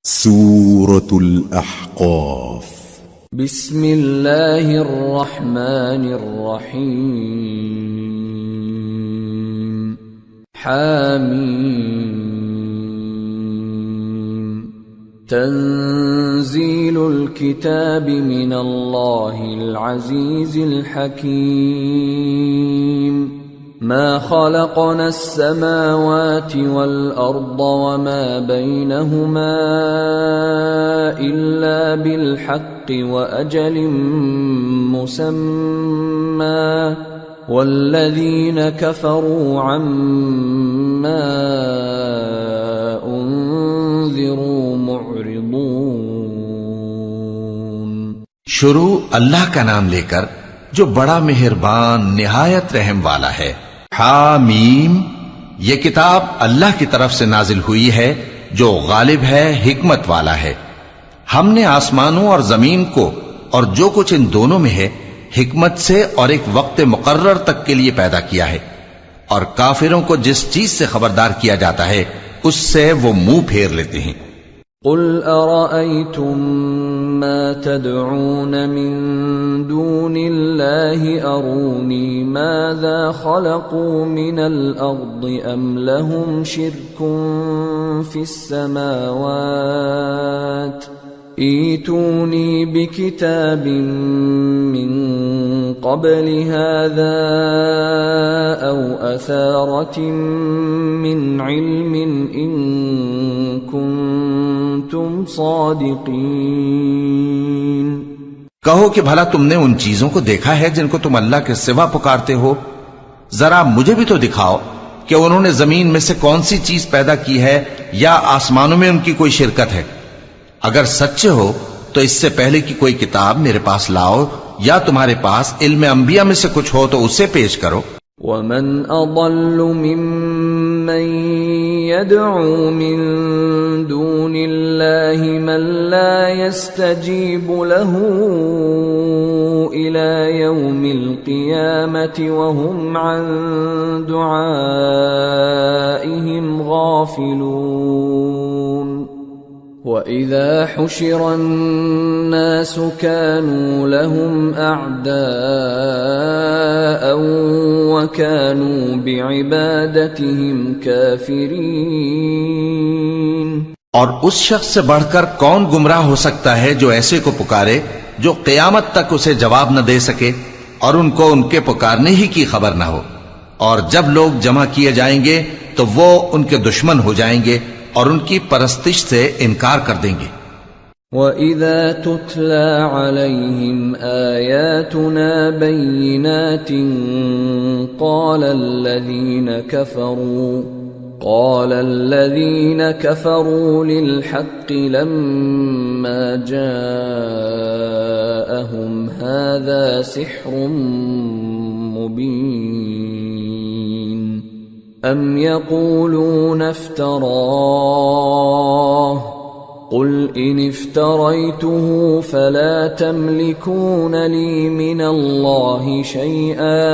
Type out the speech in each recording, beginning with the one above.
سورة الأحقاف. بسم الله الرحمن الرحيم. حاميم. تنزيل الكتاب من الله العزيز الحكيم. ما خلقنا السماوات والأرض وما بينهما إلا بالحق وأجل مسمى والذين كفروا عما أنذروا معرضون. شروع اللہ کا نام لے کر جو بڑا مہربان نہایت رحم والا ہے. حامیم، یہ کتاب اللہ کی طرف سے نازل ہوئی ہے جو غالب ہے، حکمت والا ہے. ہم نے آسمانوں اور زمین کو اور جو کچھ ان دونوں میں ہے حکمت سے اور ایک وقت مقرر تک کے لیے پیدا کیا ہے، اور کافروں کو جس چیز سے خبردار کیا جاتا ہے اس سے وہ منہ پھیر لیتے ہیں. قل ارأيتم ما تدعون من دون الله أروني ماذا خلقوا من الأرض أم لهم شرك في السماوات ائتوني بكتاب من قبل هذا أو أثارة من علم إن كنتم صادقين. کہو کہ بھلا تم نے ان چیزوں کو دیکھا ہے جن کو تم اللہ کے سوا پکارتے ہو؟ ذرا مجھے بھی تو دکھاؤ کہ انہوں نے زمین میں سے کون سی چیز پیدا کی ہے یا آسمانوں میں ان کی کوئی شرکت ہے. اگر سچے ہو تو اس سے پہلے کی کوئی کتاب میرے پاس لاؤ، یا تمہارے پاس علم انبیاء میں سے کچھ ہو تو اسے پیش کرو. وَمَنْ أَضَلُّ مِمَّنْ يَدْعُو مِن دُونِ اللَّهِ مَنْ لَا يَسْتَجِيبُ لَهُ إِلَى يَوْمِ الْقِيَامَةِ وَهُمْ عَنْ دُعَائِهِمْ غَافِلُونَ. وَإِذَا حُشِرَ النَّاسُ كَانُوا لَهُمْ أَعْدَاءً وَكَانُوا بِعِبَادَتِهِمْ كَافِرِينَ. اور اس شخص سے بڑھ کر کون گمراہ ہو سکتا ہے جو ایسے کو پکارے جو قیامت تک اسے جواب نہ دے سکے اور ان کو ان کے پکارنے ہی کی خبر نہ ہو. اور جب لوگ جمع کیے جائیں گے تو وہ ان کے دشمن ہو جائیں گے اور ان کی پرستش سے انکار کر دیں گے. وَإِذَا تُتْلَى عَلَيْهِمْ آيَاتُنَا بَيِّنَاتٍ قَالَ الَّذِينَ كَفَرُوا لِلْحَقِّ لَمَّا جَاءَهُمْ هَذَا سِحْرٌ مُبِينٌ. أَمْ يَقُولُونَ افْتَرَاهُ قُلْ إِنِ افْتَرَيْتُهُ فَلَا تَمْلِكُونَ لِي مِنَ اللَّهِ شَيْئًا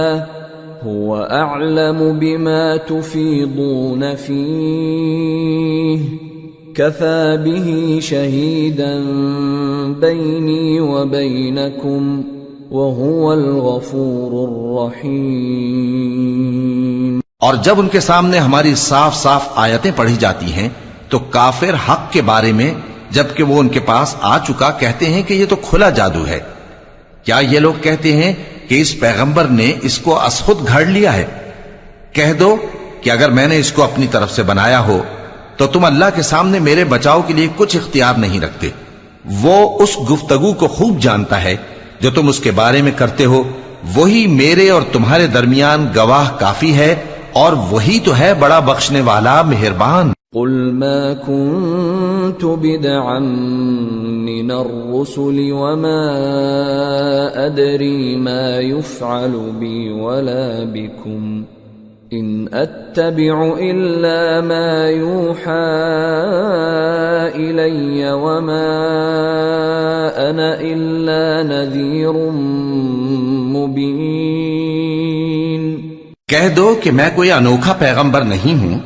هُوَ أَعْلَمُ بِمَا تُفِيضُونَ فِيهِ كَفَى بِهِ شَهِيدًا بَيْنِي وَبَيْنَكُمْ وَهُوَ الْغَفُورُ الرَّحِيمُ. اور جب ان کے سامنے ہماری صاف صاف آیتیں پڑھی جاتی ہیں تو کافر حق کے بارے میں جبکہ وہ ان کے پاس آ چکا کہتے ہیں کہ یہ تو کھلا جادو ہے. کیا یہ لوگ کہتے ہیں کہ اس پیغمبر نے اس کو از خود گھڑ لیا ہے؟ کہہ دو کہ اگر میں نے اس کو اپنی طرف سے بنایا ہو تو تم اللہ کے سامنے میرے بچاؤ کے لیے کچھ اختیار نہیں رکھتے. وہ اس گفتگو کو خوب جانتا ہے جو تم اس کے بارے میں کرتے ہو. وہی میرے اور تمہارے درمیان گواہ کافی ہے، اور وہی تو ہے بڑا بخشنے والا مہربان. قُلْ مَا كُنْتُ بِدْعًا مِّنَ الرُّسُلِ وَمَا أَدْرِي مَا يُفْعَلُ بِي وَلَا بِكُمْ إِنْ أَتَّبِعُ إِلَّا مَا يُوحَى إِلَيَّ وَمَا أَنَا إِلَّا نَذِيرٌ مُبِينٌ. کہہ دو کہ میں کوئی انوکھا پیغمبر نہیں ہوں،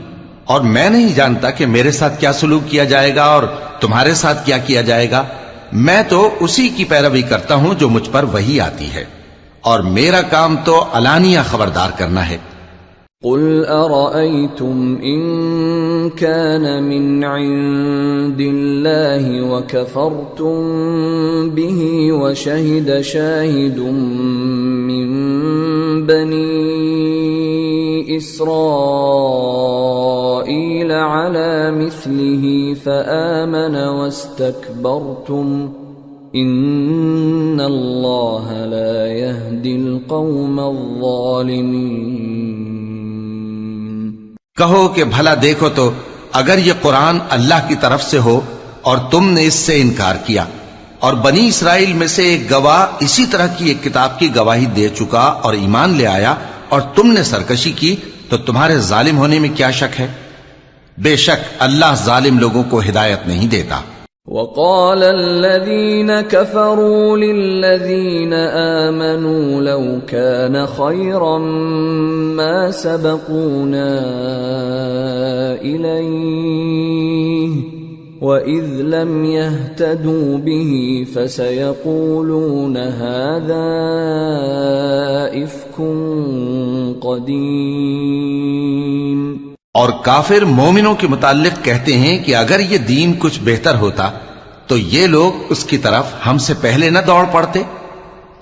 اور میں نہیں جانتا کہ میرے ساتھ کیا سلوک کیا جائے گا اور تمہارے ساتھ کیا کیا جائے گا. میں تو اسی کی پیروی کرتا ہوں جو مجھ پر وحی آتی ہے، اور میرا کام تو علانیہ خبردار کرنا ہے. قل أرأيتم إن كان من عند الله وكفرتم به وشهد شاهد من بني إسرائيل على مثله فآمن واستكبرتم إن الله لا يهدي القوم الظالمين. کہو کہ بھلا دیکھو تو اگر یہ قرآن اللہ کی طرف سے ہو اور تم نے اس سے انکار کیا، اور بنی اسرائیل میں سے ایک گواہ اسی طرح کی ایک کتاب کی گواہی دے چکا اور ایمان لے آیا اور تم نے سرکشی کی، تو تمہارے ظالم ہونے میں کیا شک ہے؟ بے شک اللہ ظالم لوگوں کو ہدایت نہیں دیتا. وقال الذين كفروا للذين آمنوا لو كان خيرا ما سبقونا إليه وإذ لم يهتدوا به فسيقولون هذا إفك قديم. اور کافر مومنوں کے متعلق کہتے ہیں کہ اگر یہ دین کچھ بہتر ہوتا تو یہ لوگ اس کی طرف ہم سے پہلے نہ دوڑ پڑتے،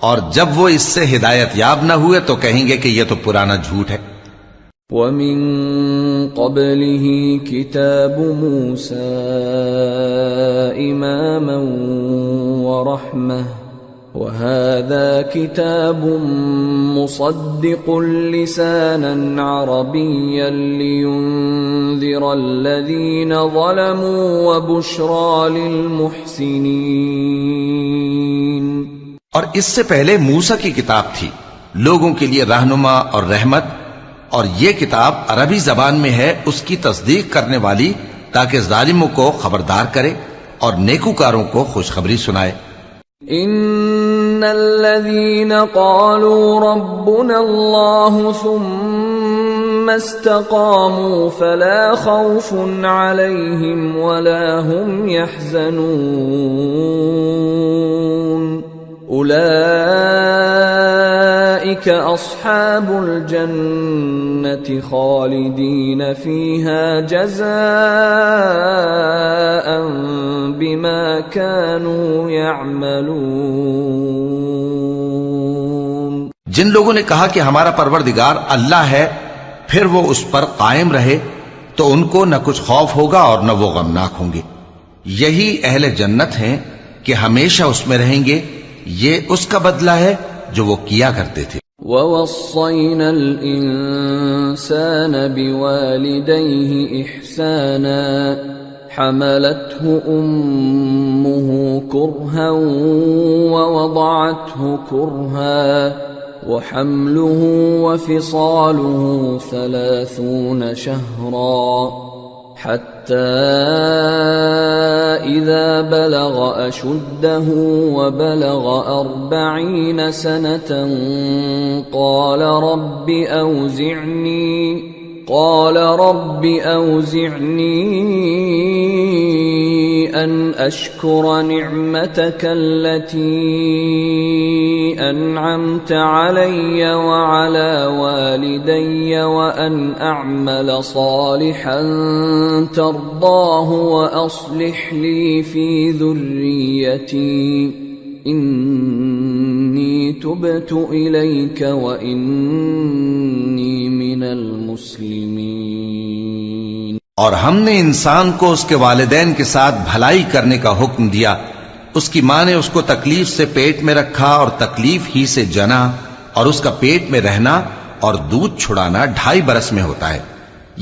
اور جب وہ اس سے ہدایت یاب نہ ہوئے تو کہیں گے کہ یہ تو پرانا جھوٹ ہے. وَمِن قَبْلِهِ كِتَابُ مُوسَىٰ إِمَامًا وَرَحْمَةً وَهَذَا كِتَابٌ مُصَدِّقٌ لِسَانًا عَرَبِيًّا لِيُنذِرَ الَّذِينَ ظَلَمُوا وَبُشْرَىٰ لِلْمُحْسِنِينَ. اور اس سے پہلے موسیٰ کی کتاب تھی لوگوں کے لیے رہنما اور رحمت، اور یہ کتاب عربی زبان میں ہے اس کی تصدیق کرنے والی، تاکہ ظالموں کو خبردار کرے اور نیکوکاروں کو خوشخبری سنائے. ان الذين قالوا ربنا الله ثم استقاموا فلا خوف عليهم ولا هم يحزنون اولئك اصحاب الجنة خالدين فيها جزاء بما كانوا يعملون. جن لوگوں نے کہا کہ ہمارا پروردگار اللہ ہے، پھر وہ اس پر قائم رہے تو ان کو نہ کچھ خوف ہوگا اور نہ وہ غمناک ہوں گے. یہی اہل جنت ہیں کہ ہمیشہ اس میں رہیں گے. یہ اس کا بدلہ ہے جو وہ کیا کرتے تھے. وَوَصَّيْنَا الْإِنسَانَ بِوَالِدَيْهِ إِحْسَانًا حَمَلَتْهُ أُمُّهُ كُرْهًا وَوَضَعَتْهُ كُرْهًا وَحَمْلُهُ وَفِصَالُهُ 30 شهرا حتى إذا بلغ أشده وبلغ 40 سنة قال رب أوزعني أن أشكر نعمتك التي أنعمت علي وعلى والدي وأن أعمل صالحا ترضاه وأصلح لي في ذريتي إني تبت إليك وإني من المسلمين. اور ہم نے انسان کو اس کے والدین کے ساتھ بھلائی کرنے کا حکم دیا. اس کی ماں نے اس کو تکلیف سے پیٹ میں رکھا اور تکلیف ہی سے جنا، اور اس کا پیٹ میں رہنا اور دودھ چھڑانا 2.5 برس میں ہوتا ہے،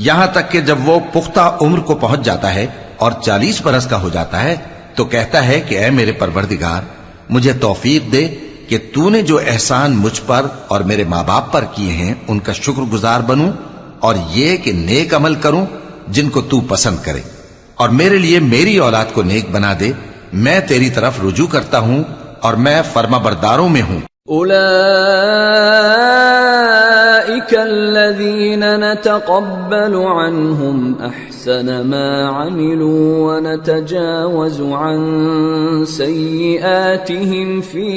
یہاں تک کہ جب وہ پختہ عمر کو پہنچ جاتا ہے اور 40 برس کا ہو جاتا ہے تو کہتا ہے کہ اے میرے پروردگار، مجھے توفیق دے کہ تو نے جو احسان مجھ پر اور میرے ماں باپ پر کیے ہیں ان کا شکر گزار بنوں، اور یہ کہ نیک عمل کروں جن کو تو پسند کرے، اور میرے لیے میری اولاد کو نیک بنا دے. میں تیری طرف رجوع کرتا ہوں اور میں فرما برداروں میں ہوں. أولئك الذين نتقبل عنهم أحسن ما عملوا ونتجاوز عن سيئاتهم في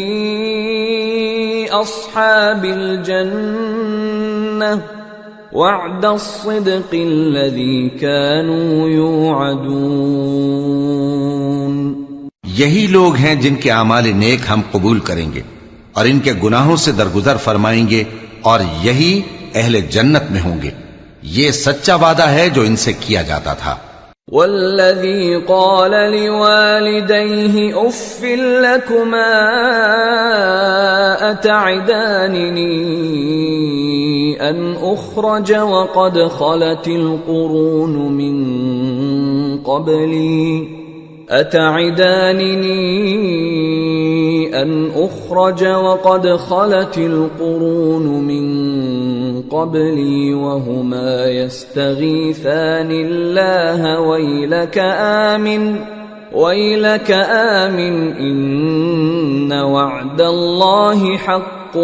أصحاب الجنة وعد الصدق الذي كانوا يوعدون۔ یہی لوگ ہیں جن کے اعمال نیک ہم قبول کریں گے اور ان کے گناہوں سے درگزر فرمائیں گے، اور یہی اہل جنت میں ہوں گے۔ یہ سچا وعدہ ہے جو ان سے کیا جاتا تھا۔ والذي قال لوالديه اف لكما اتعدانني ان اخرج وقد خلت القرون من قبلي أتعدانني أن أخرج وقد خلت القرون من قبلي وهما يستغيثان الله ويلك آمن إن وعد الله حق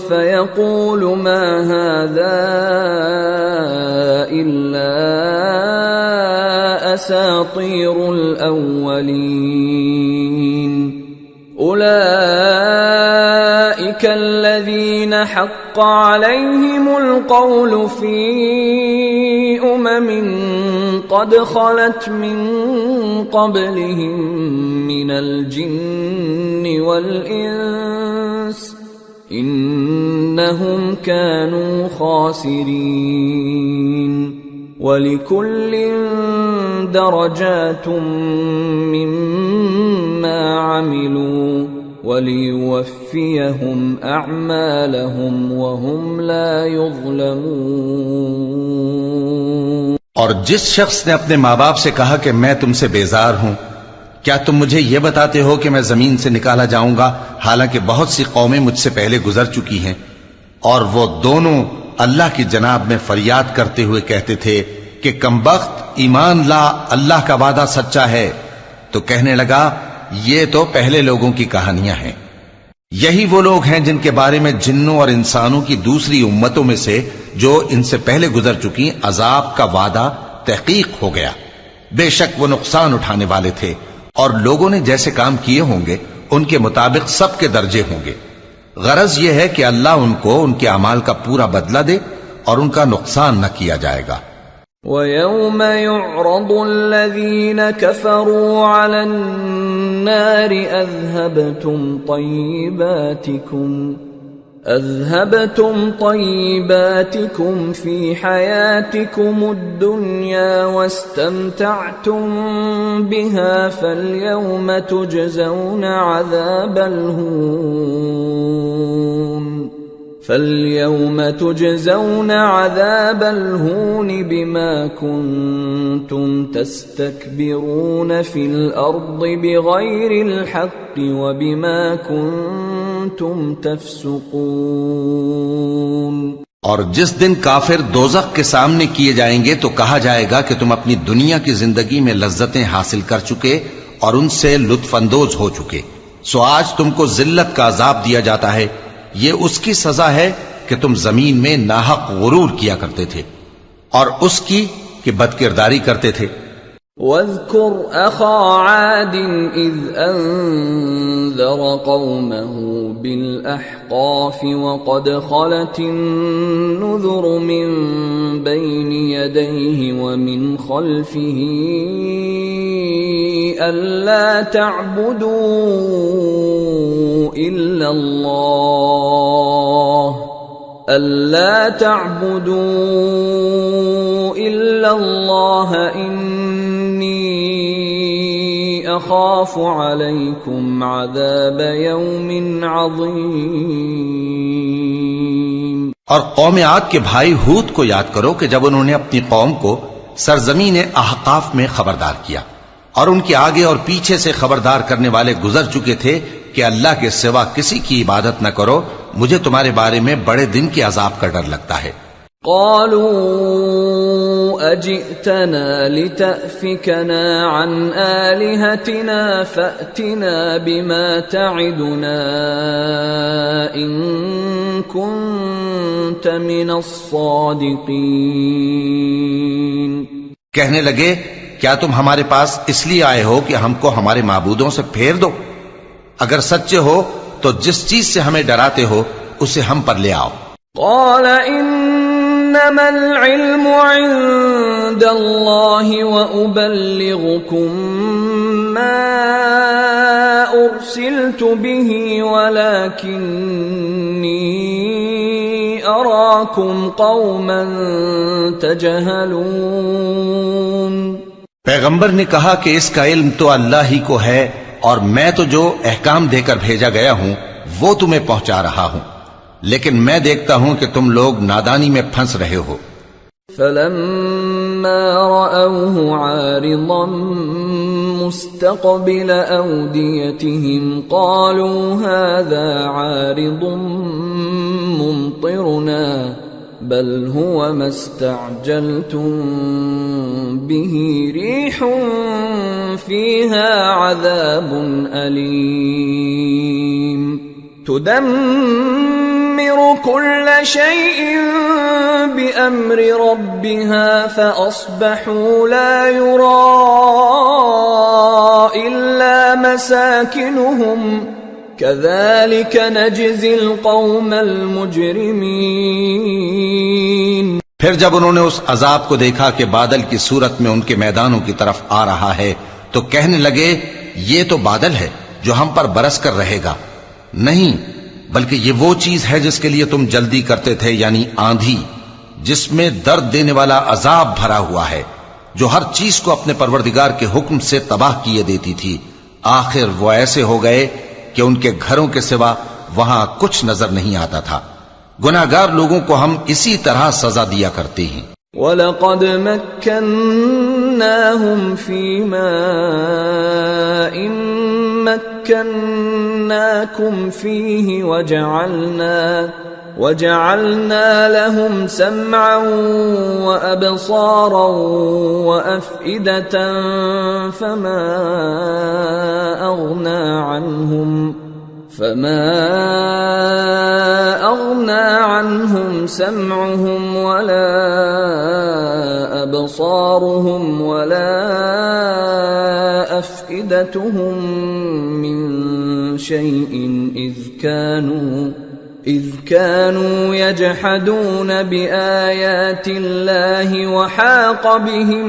فيقول ما هذا إلا أساطير الأولين أولئك الذين حق عليهم القول في قد خلت من قبلهم من الجن والإنس إنهم كانوا خاسرين وَلِكُلٍّ دَرَجَاتٌ مِّمَّا عَمِلُوا وَلِيُوَفِّيَهُمْ أَعْمَالَهُمْ وَهُمْ لَا يُظْلَمُونَ۔ اور جس شخص نے اپنے ماں باپ سے کہا کہ میں تم سے بیزار ہوں، کیا تم مجھے یہ بتاتے ہو کہ میں زمین سے نکالا جاؤں گا، حالانکہ بہت سی قومیں مجھ سے پہلے گزر چکی ہیں؟ اور وہ دونوں اللہ کی جناب میں فریاد کرتے ہوئے کہتے تھے کہ کمبخت، ایمان لا، اللہ کا وعدہ سچا ہے۔ تو کہنے لگا یہ تو پہلے لوگوں کی کہانیاں ہیں۔ یہی وہ لوگ ہیں جن کے بارے میں جنوں اور انسانوں کی دوسری امتوں میں سے جو ان سے پہلے گزر چکی عذاب کا وعدہ تحقیق ہو گیا۔ بے شک وہ نقصان اٹھانے والے تھے، اور لوگوں نے جیسے کام کیے ہوں گے ان کے مطابق سب کے درجے ہوں گے۔ غرض یہ ہے کہ اللہ ان کو ان کے اعمال کا پورا بدلہ دے اور ان کا نقصان نہ کیا جائے گا۔ وَيَوْمَ يُعْرَضُ الَّذِينَ كَفَرُوا عَلَى النَّارِ أَذْهَبْتُمْ طَيِّبَاتِكُمْ فِي حَيَاتِكُمُ الدُّنْيَا وَاسْتَمْتَعْتُمْ بِهَا فَالْيَوْمَ تُجْزَوْنَ عَذَابَ الْهُونِ بِمَا كُنتُمْ تَسْتَكْبِرُونَ فِي الْأَرْضِ بِغَيْرِ الْحَقِّ وَبِمَا كُنتُمْ تَفْسُقُونَ۔ اور جس دن کافر دوزخ کے سامنے کیے جائیں گے تو کہا جائے گا کہ تم اپنی دنیا کی زندگی میں لذتیں حاصل کر چکے اور ان سے لطف اندوز ہو چکے، سو آج تم کو ذلت کا عذاب دیا جاتا ہے۔ یہ اس کی سزا ہے کہ تم زمین میں ناحق غرور کیا کرتے تھے، اور اس کی کہ بدکرداری کرتے تھے۔ وَاذْكُرْ أَخَا عَادٍ إِذْ أَنذَرَ قَوْمَهُ بِالْأَحْقَافِ وَقَدْ خَلَتِ النُّذُرُ مِنْ بَيْنِ يَدَيْهِ وَمِنْ خَلْفِهِ أَلَّا تَعْبُدُوا إِلَّا اللَّهَ إِنِّي أَخَافُ عَلَيْكُمْ عَذَابَ يَوْمٍ عَظِيمٍ۔ اور قوم عاد کے بھائی ہود کو یاد کرو کہ جب انہوں نے اپنی قوم کو سرزمین احقاف میں خبردار کیا، اور ان کے آگے اور پیچھے سے خبردار کرنے والے گزر چکے تھے کہ اللہ کے سوا کسی کی عبادت نہ کرو، مجھے تمہارے بارے میں بڑے دن کے عذاب کا ڈر لگتا ہے۔ قالوا أجئتنا لتأفكنا عن آلهتنا فأتنا بما تعدنا إن كنت من الصادقين۔ کہنے لگے کیا تم ہمارے پاس اس لیے آئے ہو کہ ہم کو ہمارے معبودوں سے پھیر دو؟ اگر سچے ہو تو جس چیز سے ہمیں ڈراتے ہو اسے ہم پر لے آؤ۔ قال انما العلم عند الله وابلغكم ما ارسلت به ولكني اراكم قوما تجهلون۔ پیغمبر نے کہا کہ اس کا علم تو اللہ ہی کو ہے اور میں تو جو احکام دے کر بھیجا گیا ہوں وہ تمہیں پہنچا رہا ہوں، لیکن میں دیکھتا ہوں کہ تم لوگ نادانی میں پھنس رہے ہو۔ فلما رأوه عارضا مستقبل أوديتهم قالوا هذا عارض ممطرنا بل هو ما استعجلتم به ريح فيها عذاب أليم تدمر كل شيء بأمر ربها فأصبحوا لا يرى إلا مساكنهم كذلك نجزي القوم المجرمين۔ پھر جب انہوں نے اس عذاب کو دیکھا کہ بادل کی صورت میں ان کے میدانوں کی طرف آ رہا ہے تو کہنے لگے یہ تو بادل ہے جو ہم پر برس کر رہے گا، نہیں بلکہ یہ وہ چیز ہے جس کے لیے تم جلدی کرتے تھے، یعنی آندھی جس میں درد دینے والا عذاب بھرا ہوا ہے جو ہر چیز کو اپنے پروردگار کے حکم سے تباہ کیے دیتی تھی۔ آخر وہ ایسے ہو گئے کہ ان کے گھروں کے سوا وہاں کچھ نظر نہیں آتا تھا۔ گناہگار لوگوں کو ہم اسی طرح سزا دیا کرتے ہیں۔ وَلَقَدْ مَكَّنَّاهُمْ فِي مَاءٍ مَكَّنَّاكُمْ فِيهِ وَجَعَلْنَا لَهُمْ سَمْعًا وَأَبْصَارًا وَأَفْئِدَةً فَمَا أَغْنَى عَنْهُمْ سَمْعُهُمْ وَلَا أَبْصَارُهُمْ وَلَا أَفْئِدَتُهُمْ مِنْ شَيْءٍ إِذْ كَانُوا يَجْحَدُونَ بِآيَاتِ اللَّهِ وَحَاقَ بِهِمْ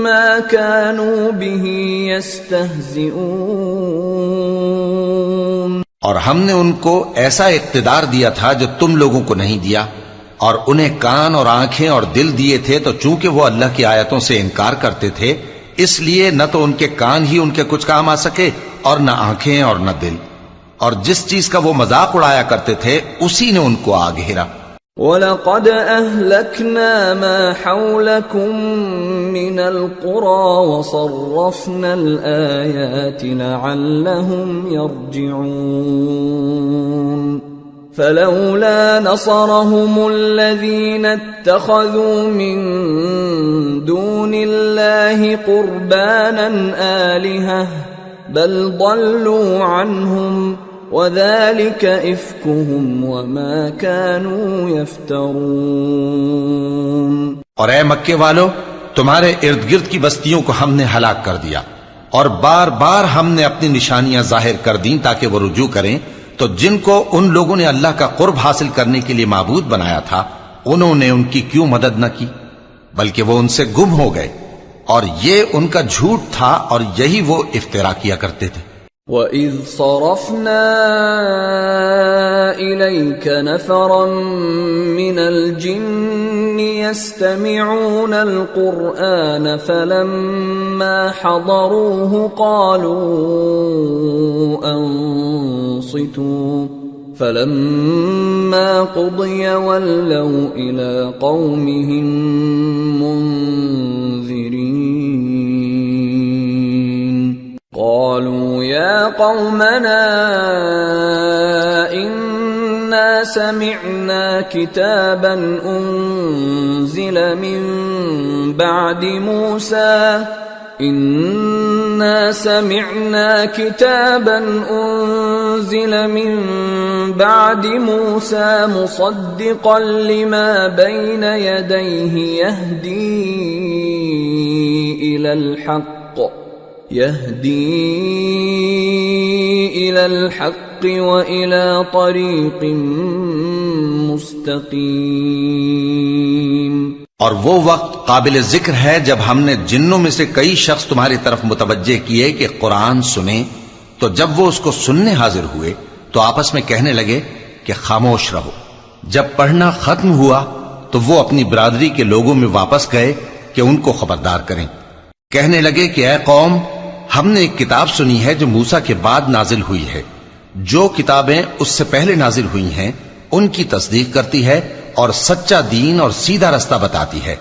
مَا كَانُوا بِهِ يَسْتَهْزِئُونَ۔ اور ہم نے ان کو ایسا اقتدار دیا تھا جو تم لوگوں کو نہیں دیا، اور انہیں کان اور آنکھیں اور دل دیے تھے، تو چونکہ وہ اللہ کی آیتوں سے انکار کرتے تھے اس لیے نہ تو ان کے کان ہی ان کے کچھ کام آ سکے اور نہ آنکھیں اور نہ دل، اور جس چیز کا وہ مذاق اڑایا کرتے تھے اسی نے ان کو آ گھیرا۔ وَلَقَدْ أَهْلَكْنَا مَا حَوْلَكُمْ مِنَ الْقُرَى وَصَرَّفْنَا الْآيَاتِ لَعَلَّهُمْ يَرْجِعُونَ فَلَوْلَا نَصَرَهُمُ الَّذِينَ اتَّخَذُوا مِن دُونِ اللَّهِ قُرْبَانًا آلِهَةً بَلْ ضَلُّوا عَنْهُمْ وَذَلِكَ إِفْكُهُمْ وَمَا كَانُوا يَفْتَرُونَ۔ اور اے مکے والو، تمہارے ارد گرد کی بستیوں کو ہم نے ہلاک کر دیا، اور بار بار ہم نے اپنی نشانیاں ظاہر کر دیں تاکہ وہ رجوع کریں، تو جن کو ان لوگوں نے اللہ کا قرب حاصل کرنے کے لیے معبود بنایا تھا انہوں نے ان کی کیوں مدد نہ کی، بلکہ وہ ان سے گم ہو گئے، اور یہ ان کا جھوٹ تھا اور یہی وہ افترا کیا کرتے تھے۔ وَإِذْ صَرَفْنَا إِلَيْكَ نَفَرًا مِّنَ الْجِنِّ يَسْتَمِعُونَ الْقُرْآنَ فَلَمَّا حَضَرُوهُ قَالُوا أَنصِتُوا فَلَمَّا قُضِيَ وَلَّوْا إِلَى قَوْمِهِمْ مُنذِرِينَ قالوا يا قومنا إنا سمعنا كتابا أنزل من بعد موسى إنا سمعنا كتابا أنزل من بعد موسى مصدقا لما بين يديه يهدي إلى الحق وإلى طريق مستقيم. اور وہ وقت قابل ذکر ہے جب ہم نے جنوں میں سے کئی شخص تمہاری طرف متوجہ کیے کہ قرآن سنیں، تو جب وہ اس کو سننے حاضر ہوئے تو آپس میں کہنے لگے کہ خاموش رہو. جب پڑھنا ختم ہوا تو وہ اپنی برادری کے لوگوں میں واپس گئے کہ ان کو خبردار کریں. کہنے لگے کہ اے قوم، ہم نے ایک کتاب سنی ہے جو موسیٰ کے بعد نازل ہوئی ہے. جو کتابیں اس سے پہلے نازل ہوئی ہیں ان کی تصدیق کرتی ہے اور سچا دین اور سیدھا رستہ بتاتی ہے.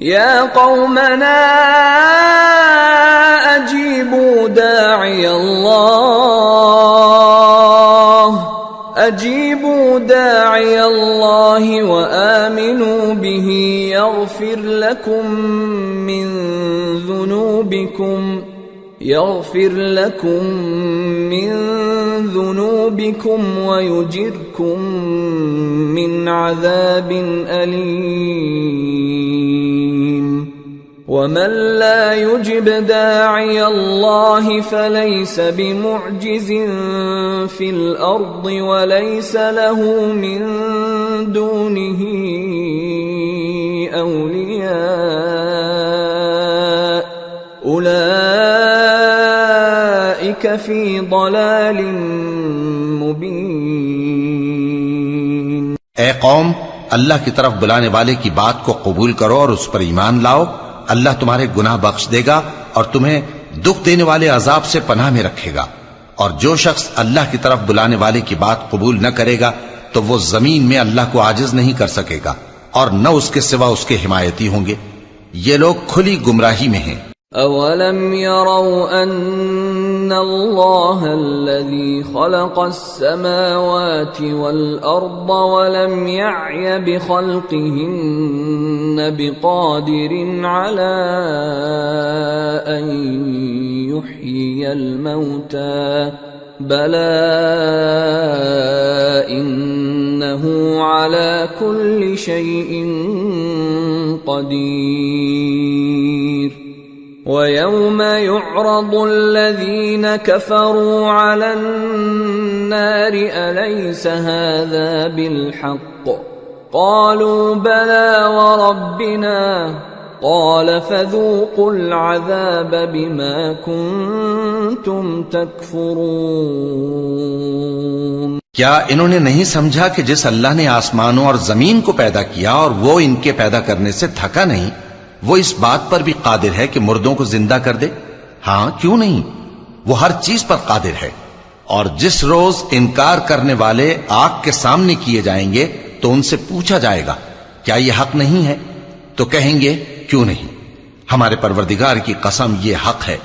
یا قومنا اجیبوا داعی اللہ وآمنوا به یغفر لکم من ذنوبكم ويجركم من عذاب أليم. ومن لا يجب داعي الله فليس بمعجز في الأرض وليس له من دونه أولياء أولئك في ضلال مبين. اے قوم، اللہ کی طرف بلانے والے کی بات کو قبول کرو اور اس پر ایمان لاؤ. اللہ تمہارے گناہ بخش دے گا اور تمہیں دکھ دینے والے عذاب سے پناہ میں رکھے گا. اور جو شخص اللہ کی طرف بلانے والے کی بات قبول نہ کرے گا تو وہ زمین میں اللہ کو عاجز نہیں کر سکے گا اور نہ اس کے سوا اس کے حمایتی ہوں گے. یہ لوگ کھلی گمراہی میں ہیں. اولم يروا ان اللہ الذي خلق السماوات والارض ولم يعي بخلقهن بقادر على ان يحيي الموتى بلى انه على كل شيء قدير. وَيَوْمَ يُعْرَضُ الَّذِينَ كَفَرُوا عَلَى النَّارِ أَلَيْسَ هَذَا بِالْحَقِّ قَالُوا بَلَى وَرَبِّنَا قَالَ فَذُوقُوا الْعَذَابَ بِمَا كُنتُمْ تَكْفُرُونَ. کیا انہوں نے نہیں سمجھا کہ جس اللہ نے آسمانوں اور زمین کو پیدا کیا اور وہ ان کے پیدا کرنے سے تھکا نہیں، وہ اس بات پر بھی قادر ہے کہ مردوں کو زندہ کر دے؟ ہاں، کیوں نہیں، وہ ہر چیز پر قادر ہے. اور جس روز انکار کرنے والے آگ کے سامنے کیے جائیں گے تو ان سے پوچھا جائے گا کیا یہ حق نہیں ہے؟ تو کہیں گے کیوں نہیں، ہمارے پروردگار کی قسم یہ حق ہے.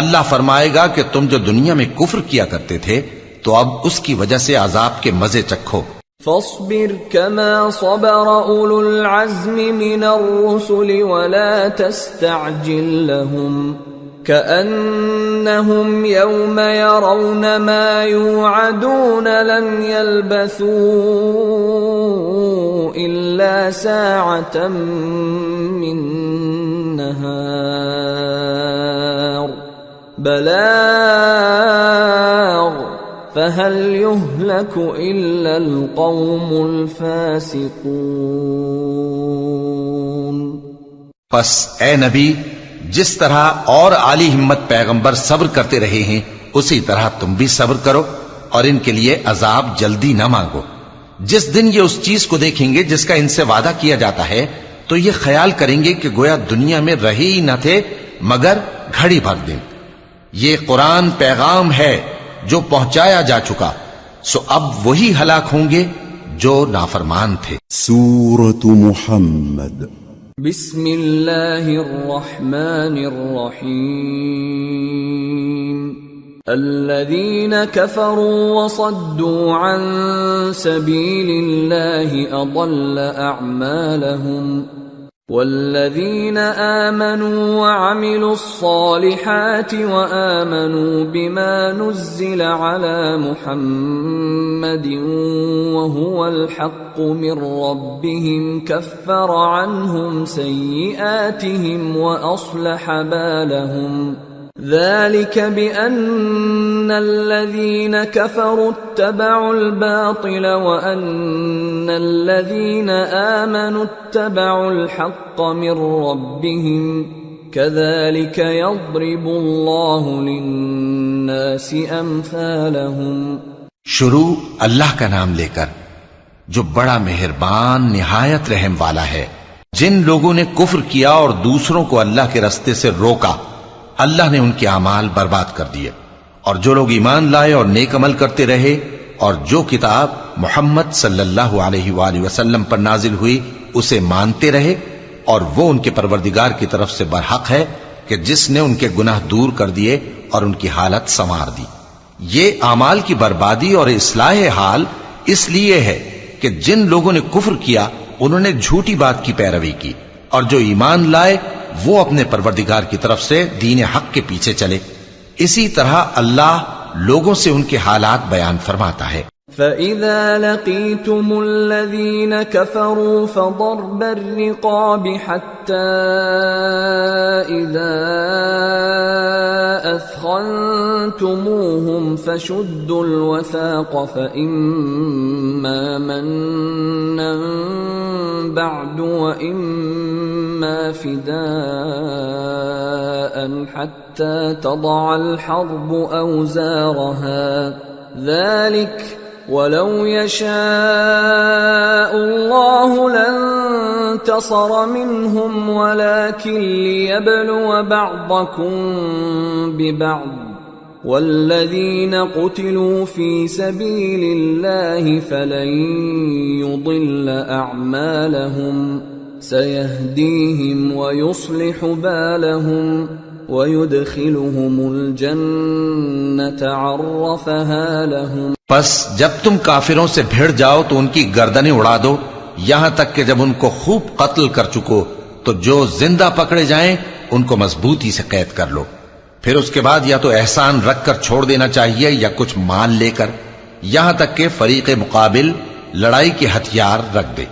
اللہ فرمائے گا کہ تم جو دنیا میں کفر کیا کرتے تھے تو اب اس کی وجہ سے عذاب کے مزے چکھو. فاصبر كما صبر أولو العزم من الرسل ولا تستعجل لهم كأنهم يوم يرون ما يوعدون لم يلبثوا إلا ساعة من نهار بلاغ فَهَلْ يُهْلَكُ إِلَّا الْقَوْمُ الْفَاسِقُونَ. پس اے نبی، جس طرح اور عالی ہمت پیغمبر صبر کرتے رہے ہیں اسی طرح تم بھی صبر کرو اور ان کے لیے عذاب جلدی نہ مانگو. جس دن یہ اس چیز کو دیکھیں گے جس کا ان سے وعدہ کیا جاتا ہے تو یہ خیال کریں گے کہ گویا دنیا میں رہے ہی نہ تھے مگر گھڑی بھر دن. یہ قرآن پیغام ہے جو پہنچایا جا چکا، سو اب وہی ہلاک ہوں گے جو نافرمان تھے. سورة محمد. بسم اللہ الرحمن الرحیم. الذين كفروا وصدوا عن سبيل الله أضل أعمالهم والذين آمنوا وعملوا الصالحات وآمنوا بما نزل على محمد وهو الحق من ربهم كفر عنهم سيئاتهم وأصلح بالهم ذلك بأن الذين كفروا اتبعوا الباطل وأن الذين آمنوا اتبعوا الحق من ربهم كذلك يضرب الله للناس أمثالهم. شروع اللہ کا نام لے کر جو بڑا مہربان نہایت رحم والا ہے. جن لوگوں نے کفر کیا اور دوسروں کو اللہ کے رستے سے روکا اللہ نے ان کے اعمال برباد کر دیے، اور جو لوگ ایمان لائے اور نیک عمل کرتے رہے اور جو کتاب محمد صلی اللہ علیہ وآلہ وسلم پر نازل ہوئی اسے مانتے رہے، اور وہ ان کے پروردگار کی طرف سے برحق ہے کہ جس نے ان کے گناہ دور کر دیے اور ان کی حالت سنوار دی. یہ اعمال کی بربادی اور اصلاح حال اس لیے ہے کہ جن لوگوں نے کفر کیا انہوں نے جھوٹی بات کی پیروی کی، اور جو ایمان لائے وہ اپنے پروردگار کی طرف سے دین حق کے پیچھے چلے. اسی طرح اللہ لوگوں سے ان کے حالات بیان فرماتا ہے. فَإِذَا لَقِيتُمُ الَّذِينَ كَفَرُوا فَضَرْبَ الرِّقَابِ حَتَّى إِذَا أَثْخَنْتُمُوهُمْ فَشُدُّوا الْوَثَاقَ فَإِمَّا مَنًّا بَعْدُ وَإِمَّا فِدَاءً حَتَّى تَضَعَ الْحَرْبُ أَوْزَارَهَا ذَلِكَ وَلَوْ يَشَاءُ اللَّهُ لَانتَصَرَ مِنْهُمْ وَلَكِنْ لِيَبْلُوَ بَعْضَكُمْ بِبَعْضٍ وَالَّذِينَ قُتِلُوا فِي سَبِيلِ اللَّهِ فَلَنْ يُضِلَّ أَعْمَالَهُمْ سَيَهْدِيهِمْ وَيُصْلِحُ بَالَهُمْ وَيُدْخِلُهُمُ الْجَنَّةَ عَرَّفَهَا لَهُمْ. پس جب تم کافروں سے بھیڑ جاؤ تو ان کی گردنیں اڑا دو یہاں تک کہ جب ان کو خوب قتل کر چکو تو جو زندہ پکڑے جائیں ان کو مضبوطی سے قید کر لو. پھر اس کے بعد یا تو احسان رکھ کر چھوڑ دینا چاہیے یا کچھ مال لے کر، یہاں تک کہ فریق مقابل لڑائی کے ہتھیار رکھ دے.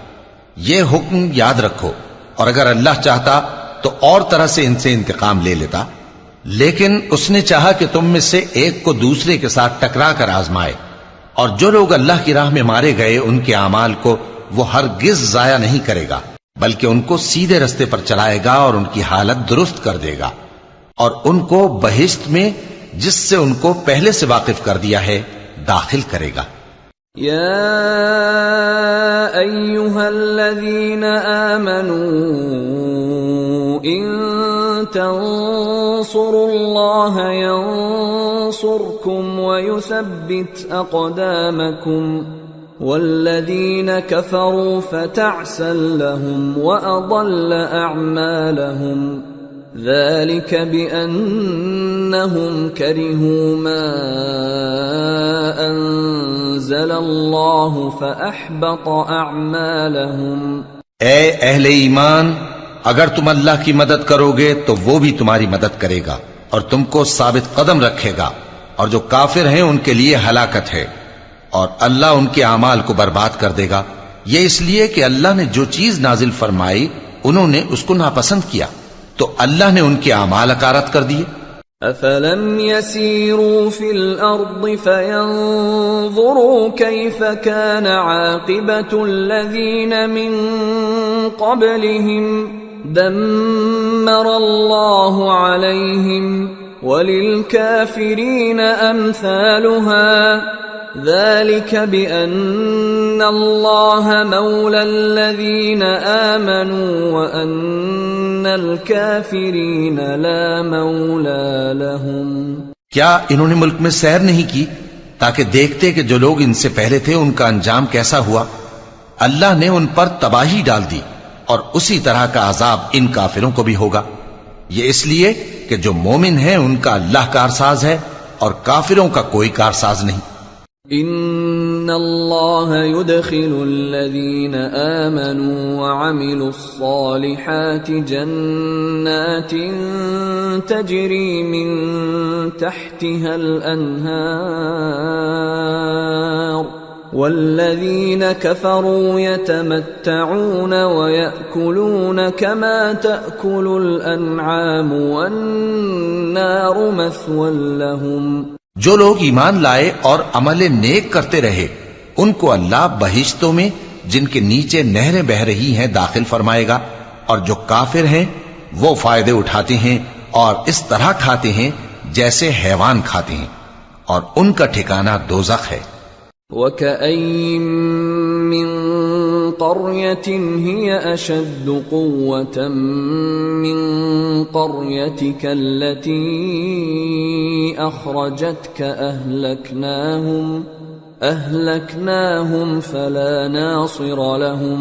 یہ حکم یاد رکھو، اور اگر اللہ چاہتا تو اور طرح سے ان سے انتقام لے لیتا، لیکن اس نے چاہا کہ تم میں سے ایک کو دوسرے کے ساتھ ٹکرا کر آزمائے. اور جو لوگ اللہ کی راہ میں مارے گئے ان کے اعمال کو وہ ہرگز ضائع نہیں کرے گا، بلکہ ان کو سیدھے رستے پر چلائے گا اور ان کی حالت درست کر دے گا، اور ان کو بہشت میں جس سے ان کو پہلے سے واقف کر دیا ہے داخل کرے گا. یا ایھا الذین آمنوا ان تنصروا اللہ ينصركم ويثبت اقدامكم والذین كفروا فتعسا لهم واضل اعمالهم ذلك بأنهم كرهوا ما أنزل الله فأحبط أعمالهم. اے اہل ایمان، اگر تم اللہ کی مدد کرو گے تو وہ بھی تمہاری مدد کرے گا اور تم کو ثابت قدم رکھے گا، اور جو کافر ہیں ان کے لیے ہلاکت ہے، اور اللہ ان کے اعمال کو برباد کر دے گا. یہ اس لیے کہ اللہ نے جو چیز نازل فرمائی انہوں نے اس کو ناپسند کیا تو اللہ نے ان کے اعمال اکارت کر دیے. افلم يسيروا في الارض فينظروا كيف كان عاقبة الذين من قبلهم دمر الله عليهم وللكافرين امثالها ذلك بأن الله مولى الذين آمنوا وأن الكافرين لا مولى لهم. کیا انہوں نے ملک میں سیر نہیں کی تاکہ دیکھتے کہ جو لوگ ان سے پہلے تھے ان کا انجام کیسا ہوا؟ اللہ نے ان پر تباہی ڈال دی اور اسی طرح کا عذاب ان کافروں کو بھی ہوگا. یہ اس لیے کہ جو مومن ہیں ان کا اللہ کارساز ہے اور کافروں کا کوئی کارساز نہیں۔ ان اللہ يدخل الذین آمنوا وعملوا الصالحات جنات تجری من تحتها الانہار والذین کفروا یتمتعون ویأکلون کما تأکل الانعام والنار مثوی لهم۔ جو لوگ ایمان لائے اور عمل نیک کرتے رہے ان کو اللہ بہشتوں میں جن کے نیچے نہریں بہ رہی ہیں داخل فرمائے گا، اور جو کافر ہیں وہ فائدے اٹھاتے ہیں اور اس طرح کھاتے ہیں جیسے حیوان کھاتے ہیں، اور ان کا ٹھکانہ دوزخ ہے۔ وَكَأَيٍّ مِّن قَرْيَةٍ هِيَ أَشَدُّ قُوَّةً مِّن قَرْيَتِكَ الَّتِي أَخْرَجَتْكَ أَهْلَكْنَاهُمْ فَلَا نَاصِرَ لَهُمْ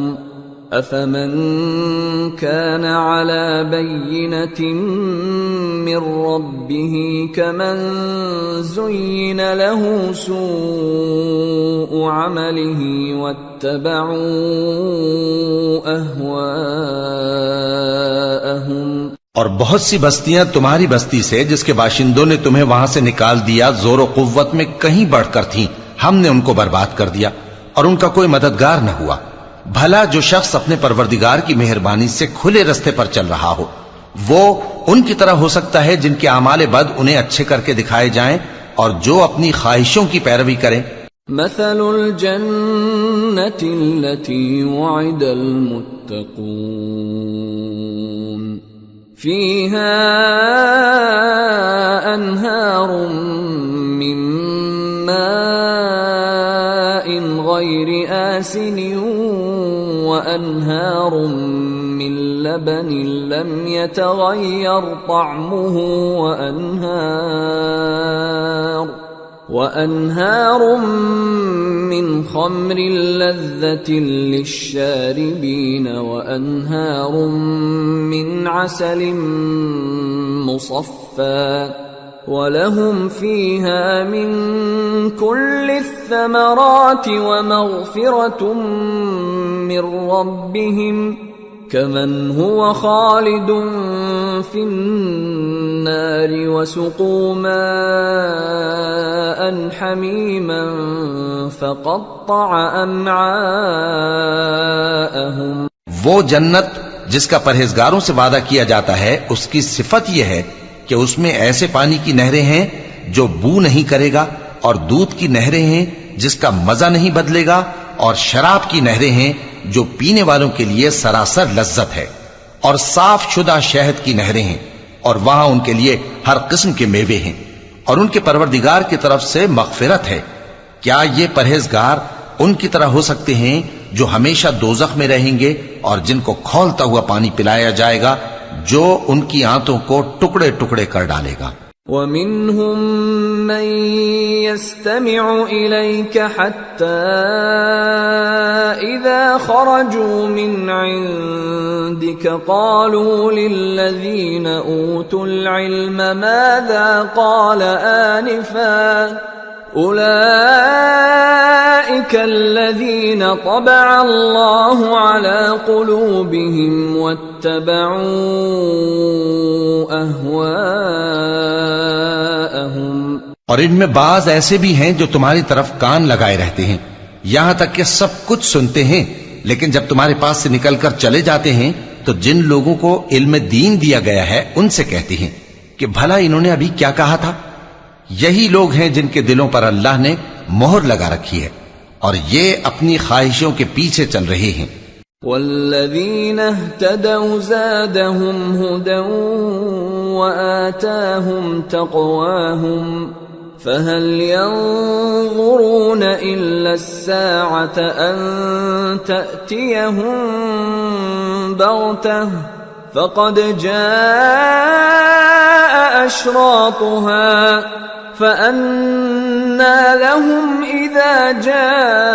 أَفَمَن كَانَ عَلَى بَيِّنَةٍ مِّن رَّبِّهِ كَمَن زُيِّنَ لَهُ سُوءُ عَمَلِهِ وَاتَّبَعُوا أَهْوَاءَهُمْ۔ اور بہت سی بستیاں تمہاری بستی سے جس کے باشندوں نے تمہیں وہاں سے نکال دیا زور و قوت میں کہیں بڑھ کر تھیں، ہم نے ان کو برباد کر دیا اور ان کا کوئی مددگار نہ ہوا۔ بھلا جو شخص اپنے پروردگار کی مہربانی سے کھلے رستے پر چل رہا ہو وہ ان کی طرح ہو سکتا ہے جن کے اعمال بد انہیں اچھے کر کے دکھائے جائیں، اور جو اپنی خواہشوں کی پیروی کریں۔ مثل الجنة التي وعد المتقون فيها أنهار من ماء غير آسن وأنهار من لبن لم يتغير طعمه وأنهار من خمر لذة للشاربين وأنهار من عسل مصفى وَلَهُمْ فِيهَا مِن كُلِّ الثَّمَرَاتِ وَمَغْفِرَةٌ مِّن رَّبِّهِمْ كَمَنْ هُوَ خَالِدٌ فِي النَّارِ وَسُقُوا مَاءً حَمِيمًا فَقَطَّعَ أَمْعَاءَهُمْ۔ وہ جنت جس کا پرہیزگاروں سے وعدہ کیا جاتا ہے اس کی صفت یہ ہے کہ اس میں ایسے پانی کی نہریں ہیں جو بو نہیں کرے گا، اور دودھ کی نہریں ہیں جس کا مزہ نہیں بدلے گا، اور شراب کی نہریں ہیں جو پینے والوں کے لیے سراسر لذت ہے، اور صاف شدہ شہد کی نہریں ہیں، اور وہاں ان کے لیے ہر قسم کے میوے ہیں، اور ان کے پروردگار کی طرف سے مغفرت ہے۔ کیا یہ پرہیزگار ان کی طرح ہو سکتے ہیں جو ہمیشہ دوزخ میں رہیں گے اور جن کو کھولتا ہوا پانی پلایا جائے گا جو ان کی آنتوں کو ٹکڑے ٹکڑے کر ڈالے گا۔ وَمِنْهُمْ مَنْ يَسْتَمِعُ إِلَيْكَ حَتَّى إِذَا خَرَجُوا مِنْ عِنْدِكَ قَالُوا لِلَّذِينَ أُوتُوا الْعِلْمَ مَاذَا قَالَ آنِفًا أُولَئِكَ الَّذِينَ طَبَعَ اللَّهُ عَلَى قُلُوبِهِمْ وَاتَّبَعُوا أَهْوَاءَهُمْ۔ اور ان میں بعض ایسے بھی ہیں جو تمہاری طرف کان لگائے رہتے ہیں، یہاں تک کہ سب کچھ سنتے ہیں، لیکن جب تمہارے پاس سے نکل کر چلے جاتے ہیں تو جن لوگوں کو علم دین دیا گیا ہے ان سے کہتے ہیں کہ بھلا انہوں نے ابھی کیا کہا تھا۔ یہی لوگ ہیں جن کے دلوں پر اللہ نے مہر لگا رکھی ہے اور یہ اپنی خواہشوں کے پیچھے چل رہے ہیں۔ والذین اہتدوا زادهم هدى وآتاهم تقواهم فهل ينظرون إلا الساعة أن تأتيهم بغتة فقد جاء أشراطها فأنى لهم إذا جاءتهم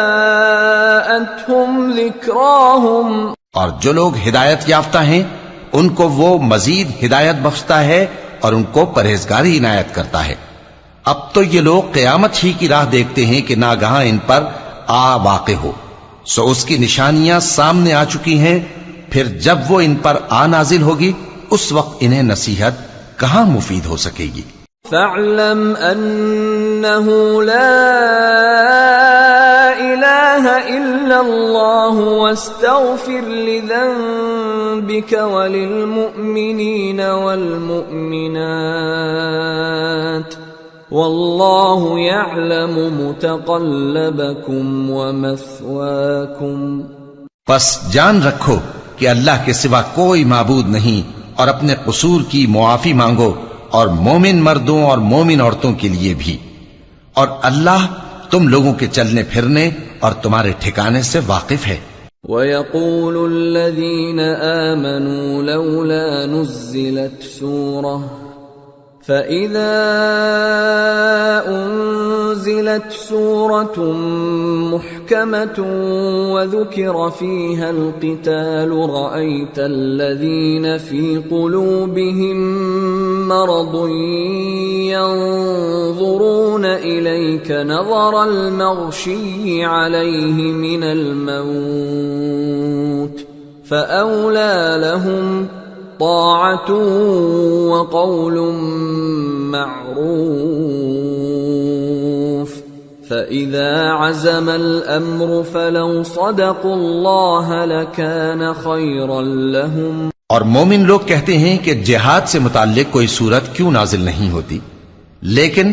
ذكراهم۔ اور جو لوگ ہدایت یافتہ ہیں ان کو وہ مزید ہدایت بخشتا ہے اور ان کو پرہیزگاری عنایت کرتا ہے۔ اب تو یہ لوگ قیامت ہی کی راہ دیکھتے ہیں کہ ناگہاں ان پر آ واقع ہو، سو اس کی نشانیاں سامنے آ چکی ہیں، پھر جب وہ ان پر آ نازل ہوگی اس وقت انہیں نصیحت کہاں مفید ہو سکے گی۔ فاعلم انه لا اله الا الله واستغفر لذنبك وللمؤمنين والمؤمنات والله يعلم متقلبكم ومثواكم۔ پس جان رکھو کہ اللہ کے سوا کوئی معبود نہیں، اور اپنے قصور کی معافی مانگو، اور مومن مردوں اور مومن عورتوں کے لیے بھی، اور اللہ تم لوگوں کے چلنے پھرنے اور تمہارے ٹھکانے سے واقف ہے۔ وَيَقُولُ الَّذِينَ آمَنُوا لَوْلَا نُزِّلَتْ سُورَةٌ فَإِذَا أُنزِلَتْ سُورَةٌ مُحْكَمَةٌ وَذُكِرَ فِيهَا الْقِتَالُ رَأَيْتَ الَّذِينَ فِي قُلُوبِهِم مَّرَضٌ يَنظُرُونَ إِلَيْكَ نَظَرَ الْمَغْشِيِّ عَلَيْهِ مِنَ الْمَوْتِ فَأَوْلَىٰ لَهُمْ طاعة وقول معروف فإذا عزم الأمر فلو صدقوا الله لكان خيرا لهم۔ اور مومن لوگ کہتے ہیں کہ جہاد سے متعلق کوئی صورت کیوں نازل نہیں ہوتی، لیکن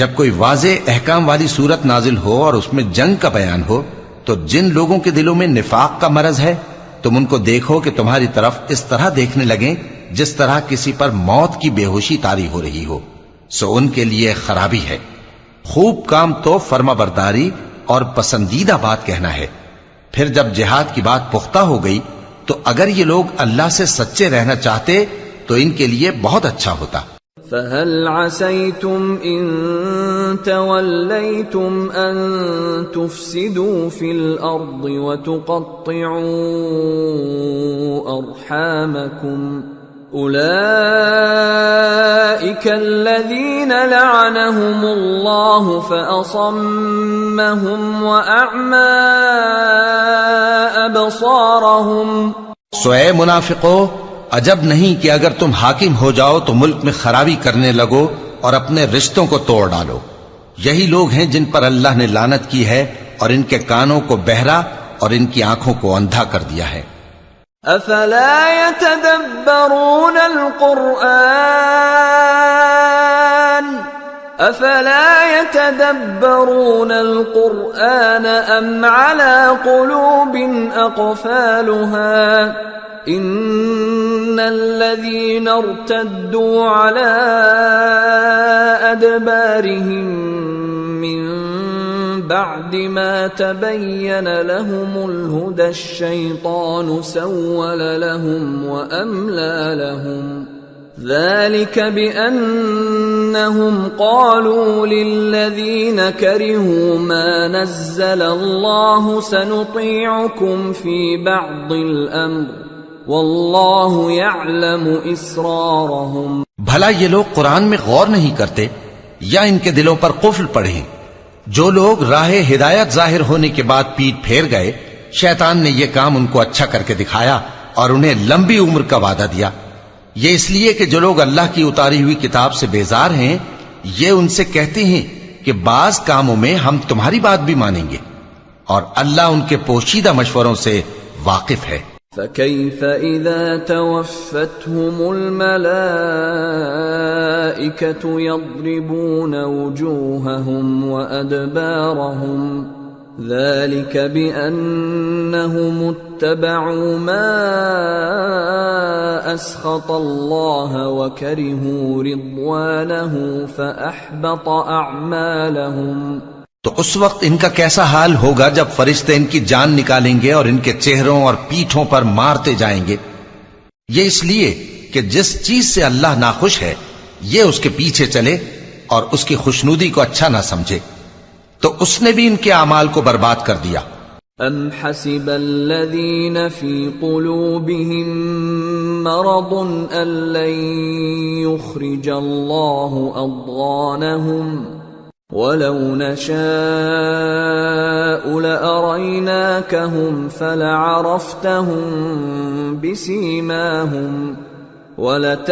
جب کوئی واضح احکام والی صورت نازل ہو اور اس میں جنگ کا بیان ہو تو جن لوگوں کے دلوں میں نفاق کا مرض ہے تم ان کو دیکھو کہ تمہاری طرف اس طرح دیکھنے لگیں جس طرح کسی پر موت کی بے ہوشی طاری ہو رہی ہو، سو ان کے لیے خرابی ہے۔ خوب کام تو فرما برداری اور پسندیدہ بات کہنا ہے۔ پھر جب جہاد کی بات پختہ ہو گئی تو اگر یہ لوگ اللہ سے سچے رہنا چاہتے تو ان کے لیے بہت اچھا ہوتا۔ فَهَلْ عَسَيْتُمْ إِن تَوَلَّيْتُمْ أَن تُفْسِدُوا فِي الْأَرْضِ وَتُقَطِّعُوا أَرْحَامَكُمْ أُولَئِكَ الَّذِينَ لَعَنَهُمُ اللَّهُ فَأَصَمَّهُمْ وَأَعْمَى أَبْصَارَهُمْ۔ سو اے منافقو، عجب نہیں کہ اگر تم حاکم ہو جاؤ تو ملک میں خرابی کرنے لگو اور اپنے رشتوں کو توڑ ڈالو۔ یہی لوگ ہیں جن پر اللہ نے لعنت کی ہے اور ان کے کانوں کو بہرا اور ان کی آنکھوں کو اندھا کر دیا ہے۔ افلا يتدبرون القرآن ام على قلوب اقفالها ان الذين ارتدوا على ادبارهم من بعد ما تبين لهم الهدى الشيطان سول لهم وأملى لهم ذلك بأنهم قالوا للذين كرهوا ما نزل الله سنطيعكم في بعض الأمر والله يعلم إسرارهم۔ بھلا یہ لوگ قرآن میں غور نہیں کرتے یا ان کے دلوں پر قفل پڑے ہیں؟ جو لوگ راہ ہدایت ظاہر ہونے کے بعد پیٹ پھیر گئے، شیطان نے یہ کام ان کو اچھا کر کے دکھایا اور انہیں لمبی عمر کا وعدہ دیا۔ یہ اس لیے کہ جو لوگ اللہ کی اتاری ہوئی کتاب سے بیزار ہیں یہ ان سے کہتے ہیں کہ بعض کاموں میں ہم تمہاری بات بھی مانیں گے، اور اللہ ان کے پوشیدہ مشوروں سے واقف ہے۔ فَكَيْفَ إِذَا تَوَفَّتْهُمُ الْمَلَائِكَةُ يَضْرِبُونَ وُجُوهَهُمْ وَأَدْبَارَهُمْ ذَلِكَ بِأَنَّهُمُ اتَّبَعُوا مَا أَسْخَطَ اللَّهَ وَكَرِهُوا رِضْوَانَهُ فَأَحْبَطَ أَعْمَالَهُمْ۔ تو اس وقت ان کا کیسا حال ہوگا جب فرشتے ان کی جان نکالیں گے اور ان کے چہروں اور پیٹھوں پر مارتے جائیں گے۔ یہ اس لیے کہ جس چیز سے اللہ ناخوش ہے یہ اس کے پیچھے چلے اور اس کی خوشنودی کو اچھا نہ سمجھے، تو اس نے بھی ان کے اعمال کو برباد کر دیا۔ ام حسب الذین فی قلوبہم مرض أن لن يخرج الله أضغانهم ولو نشاء لأريناكهم فلعرفتهم بسيماهم ولتعرفنهم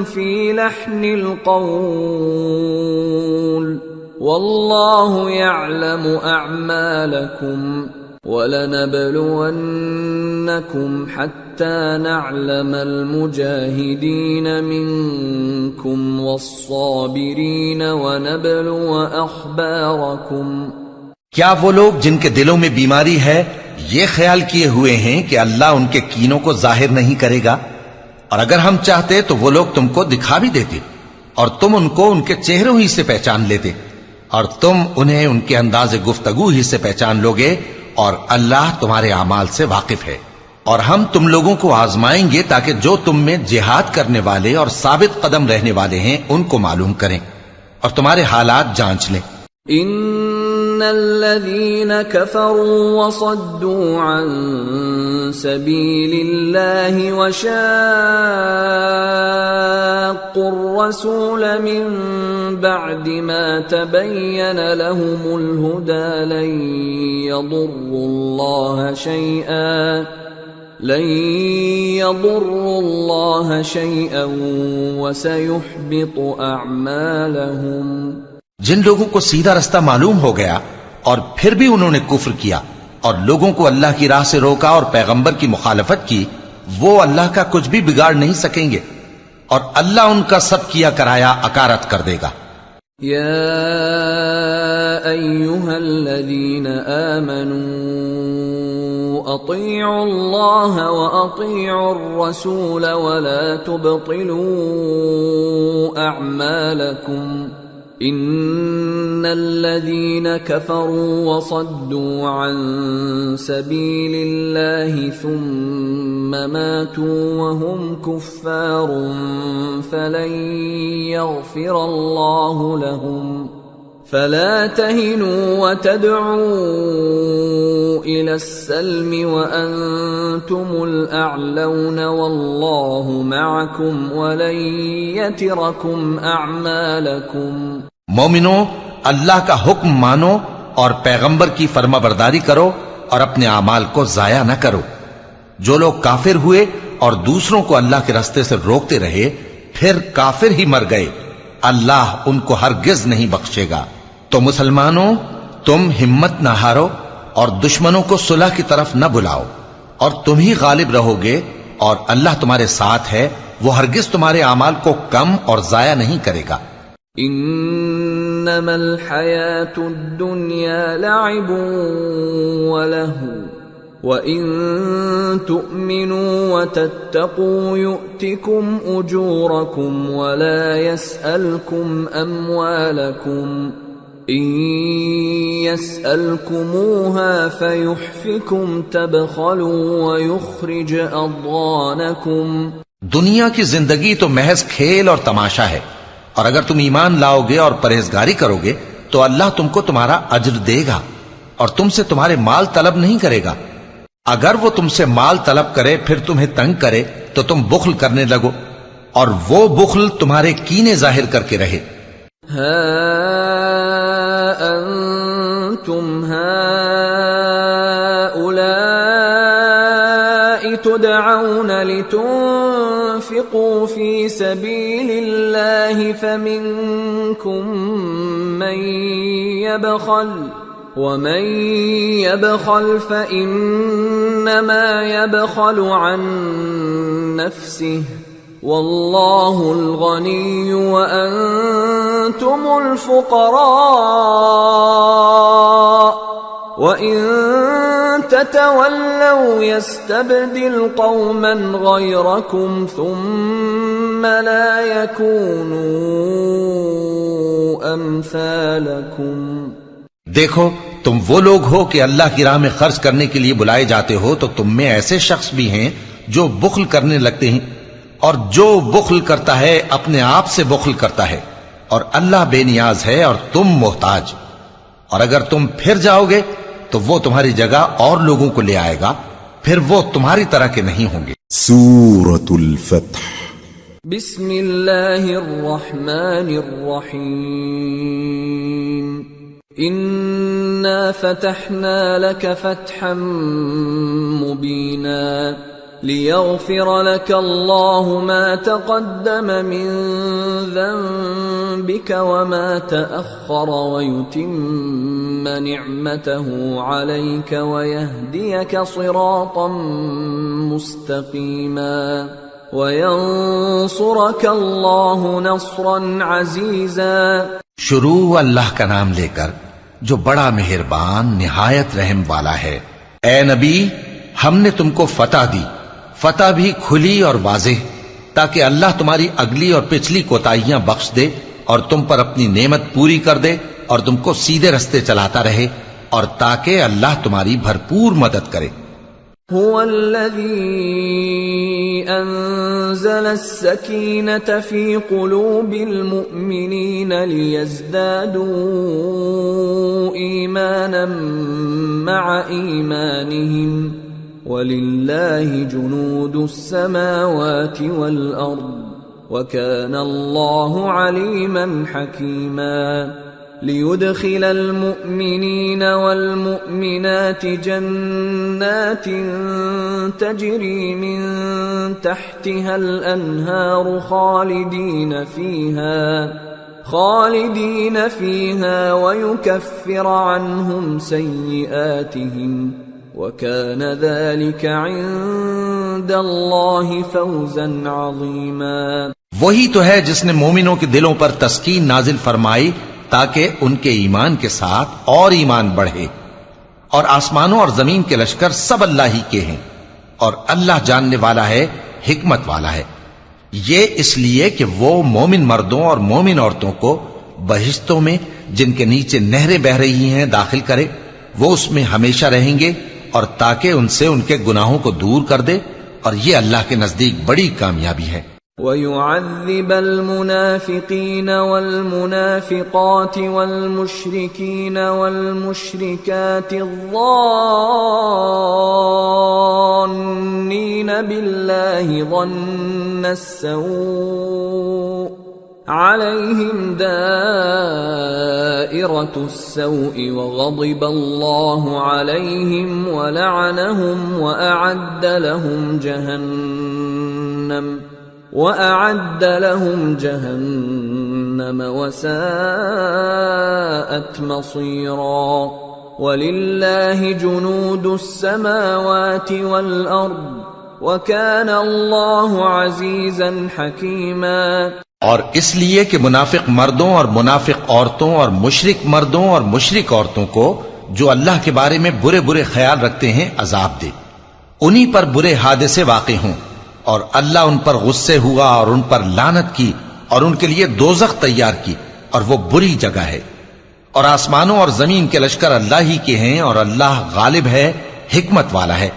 في لحن القول والله يعلم أعمالكم ولنبلونكم حتى نعلم المجاهدين منكم والصابرين ونبلو أخباركم۔ کیا وہ لوگ جن کے دلوں میں بیماری ہے یہ خیال کیے ہوئے ہیں کہ اللہ ان کے کینوں کو ظاہر نہیں کرے گا؟ اور اگر ہم چاہتے تو وہ لوگ تم کو دکھا بھی دیتے اور تم ان کو ان کے چہروں ہی سے پہچان لیتے اور تم انہیں ان کے انداز گفتگو ہی سے پہچان لوگے، اور اللہ تمہارے اعمال سے واقف ہے۔ اور ہم تم لوگوں کو آزمائیں گے تاکہ جو تم میں جہاد کرنے والے اور ثابت قدم رہنے والے ہیں ان کو معلوم کریں اور تمہارے حالات جانچ لیں۔ ان الذين كفروا وصدوا عن سبيل الله وشاقوا الرسول من بعد ما تبين لهم الهدى لن يضروا الله شيئا وسيحبط أعمالهم۔ جن لوگوں کو سیدھا رستہ معلوم ہو گیا اور پھر بھی انہوں نے کفر کیا اور لوگوں کو اللہ کی راہ سے روکا اور پیغمبر کی مخالفت کی، وہ اللہ کا کچھ بھی بگاڑ نہیں سکیں گے اور اللہ ان کا سب کیا کرایا اکارت کر دے گا۔ یا ایھا الذین آمنوا اطیعوا اللہ واطیعوا الرسول ولا تبطلوا اعمالکم ان الذين كفروا وصدوا عن سبيل الله ثم ماتوا وهم كفار فلن يغفر الله لهم فلا تهنوا وتدعوا إلى السلم وأنتم الأعلون والله معكم ولن يتركم أعمالكم۔ مومنو، اللہ کا حکم مانو اور پیغمبر کی فرما برداری کرو اور اپنے اعمال کو ضائع نہ کرو۔ جو لوگ کافر ہوئے اور دوسروں کو اللہ کے راستے سے روکتے رہے پھر کافر ہی مر گئے، اللہ ان کو ہرگز نہیں بخشے گا۔ تو مسلمانوں، تم ہمت نہ ہارو اور دشمنوں کو صلح کی طرف نہ بلاؤ، اور تم ہی غالب رہو گے، اور اللہ تمہارے ساتھ ہے، وہ ہرگز تمہارے اعمال کو کم اور ضائع نہیں کرے گا۔ انما الحیاة الدنیا لعب ولہو وَإِن تُؤْمِنُوا وَتَتَّقُوا يُؤْتِكُمْ أُجُورَكُمْ وَلَا يَسْأَلْكُمْ أَمْوَالَكُمْ إِن يَسْأَلْكُمُوهَا فَيُحْفِكُمْ تَبْخَلُوا وَيُخْرِجْ أَضْغَانَكُمْ۔ دنیا کی زندگی تو محض کھیل اور تماشا ہے، اور اگر تم ایمان لاؤ گے اور پرہیزگاری کرو گے تو اللہ تم کو تمہارا اجر دے گا اور تم سے تمہارے مال طلب نہیں کرے گا۔ اگر وہ تم سے مال طلب کرے پھر تمہیں تنگ کرے تو تم بخل کرنے لگو، اور وہ بخل تمہارے کینے ظاہر کر کے رہے۔ ہا انتم ہؤلاء تدعون لتنفقوا في سبيل الله فمنكم من يبخل ومن يبخل فإنما يبخل عن نفسه والله الغني وأنتم الفقراء وإن تتولوا يستبدل قوما غيركم ثم لا يكونوا أمثالكم۔ دیکھو، تم وہ لوگ ہو کہ اللہ کی راہ میں خرچ کرنے کے لیے بلائے جاتے ہو، تو تم میں ایسے شخص بھی ہیں جو بخل کرنے لگتے ہیں، اور جو بخل کرتا ہے اپنے آپ سے بخل کرتا ہے، اور اللہ بے نیاز ہے اور تم محتاج۔ اور اگر تم پھر جاؤ گے تو وہ تمہاری جگہ اور لوگوں کو لے آئے گا، پھر وہ تمہاری طرح کے نہیں ہوں گے۔ سورة الفتح بسم اللہ الرحمن الرحیم انا فتحنا لك فتحا مبینا لیغفر لك الله ما تقدم من ذنبك وما تأخر ويتم نعمته عليك ويهديك صراطا مستقيما وَيَنصُرَكَ اللَّهُ نَصْرًا عَزِيزًا۔ شروع اللہ کا نام لے کر جو بڑا مہربان نہایت رحم والا ہے۔ اے نبی، ہم نے تم کو فتح دی، فتح بھی کھلی اور واضح، تاکہ اللہ تمہاری اگلی اور پچھلی کوتاہیاں بخش دے اور تم پر اپنی نعمت پوری کر دے اور تم کو سیدھے رستے چلاتا رہے، اور تاکہ اللہ تمہاری بھرپور مدد کرے۔ هو الذي أنزل السكينة في قلوب المؤمنين ليزدادوا إيمانا مع إيمانهم ولله جنود السماوات والأرض وكان الله عليما حكيما ليدخل المؤمنين والمؤمنات جنات تجري من تحتها الأنهار خالدين فيها ويكفر عنهم سيئاتهم وكان ذلك عند الله فوزا عظيما۔ وہی تو ہے جس نے مومنوں کے دلوں پر تسکین نازل فرمائی تاکہ ان کے ایمان کے ساتھ اور ایمان بڑھے، اور آسمانوں اور زمین کے لشکر سب اللہ ہی کے ہیں، اور اللہ جاننے والا ہے، حکمت والا ہے۔ یہ اس لیے کہ وہ مومن مردوں اور مومن عورتوں کو بہشتوں میں جن کے نیچے نہریں بہ رہی ہیں داخل کرے، وہ اس میں ہمیشہ رہیں گے، اور تاکہ ان سے ان کے گناہوں کو دور کر دے، اور یہ اللہ کے نزدیک بڑی کامیابی ہے۔ وَيُعَذِّبَ الْمُنَافِقِينَ وَالْمُنَافِقَاتِ وَالْمُشْرِكِينَ وَالْمُشْرِكَاتِ الظَّانِّينَ بِاللَّهِ ظَنَّ السَّوْءِ عَلَيْهِمْ دَائِرَةُ السَّوْءِ وَغَضِبَ اللَّهُ عَلَيْهِمْ وَلَعَنَهُمْ وَأَعَدَّ لَهُمْ جَهَنَّمَ وَسَاءَتْ مَصِيرًا۔ وَلِلَّهِ جُنُودُ السَّمَاوَاتِ وَالْأَرْضِ وَكَانَ اللَّهُ عَزِيزًا حَكِيمًا۔ اور اس لیے کہ منافق مردوں اور منافق عورتوں اور مشرک مردوں اور مشرک عورتوں کو جو اللہ کے بارے میں برے برے خیال رکھتے ہیں عذاب دے، انہی پر برے حادثے واقع ہوں، اور اللہ ان پر غصے ہوا اور ان پر لعنت کی اور ان کے لیے دوزخ تیار کی، اور وہ بری جگہ ہے۔ اور آسمانوں اور زمین کے لشکر اللہ ہی کے ہیں، اور اللہ غالب ہے، حکمت والا ہے۔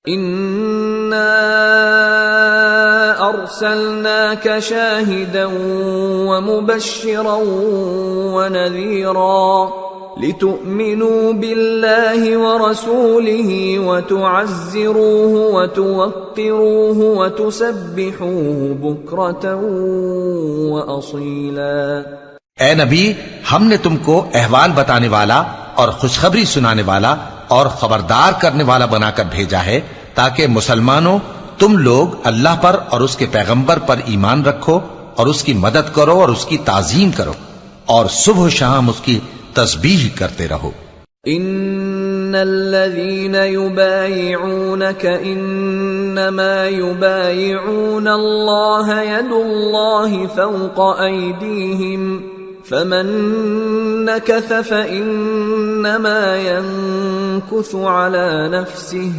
اِنَّا أَرْسَلْنَاكَ شَاهِدًا وَمُبَشِّرًا وَنَذِيرًا لِتُؤْمِنُوا بِاللَّهِ وَرَسُولِهِ وَتُعَزِّرُوهُ وَتُوَقِّرُوهُ وَتُسَبِّحُوهُ بُكْرَةً وَأَصِيلًا۔ اے نبی، ہم نے تم کو احوال بتانے والا اور خوشخبری سنانے والا اور خبردار کرنے والا بنا کر بھیجا ہے، تاکہ مسلمانوں تم لوگ اللہ پر اور اس کے پیغمبر پر ایمان رکھو اور اس کی مدد کرو اور اس کی تعظیم کرو، اور صبح و شام اس کی تسبیح کرتے رہو۔ ان الذين يبايعونك انما يبايعون الله يد الله فوق ايديهم فمن نكث فانما ينكث على نفسه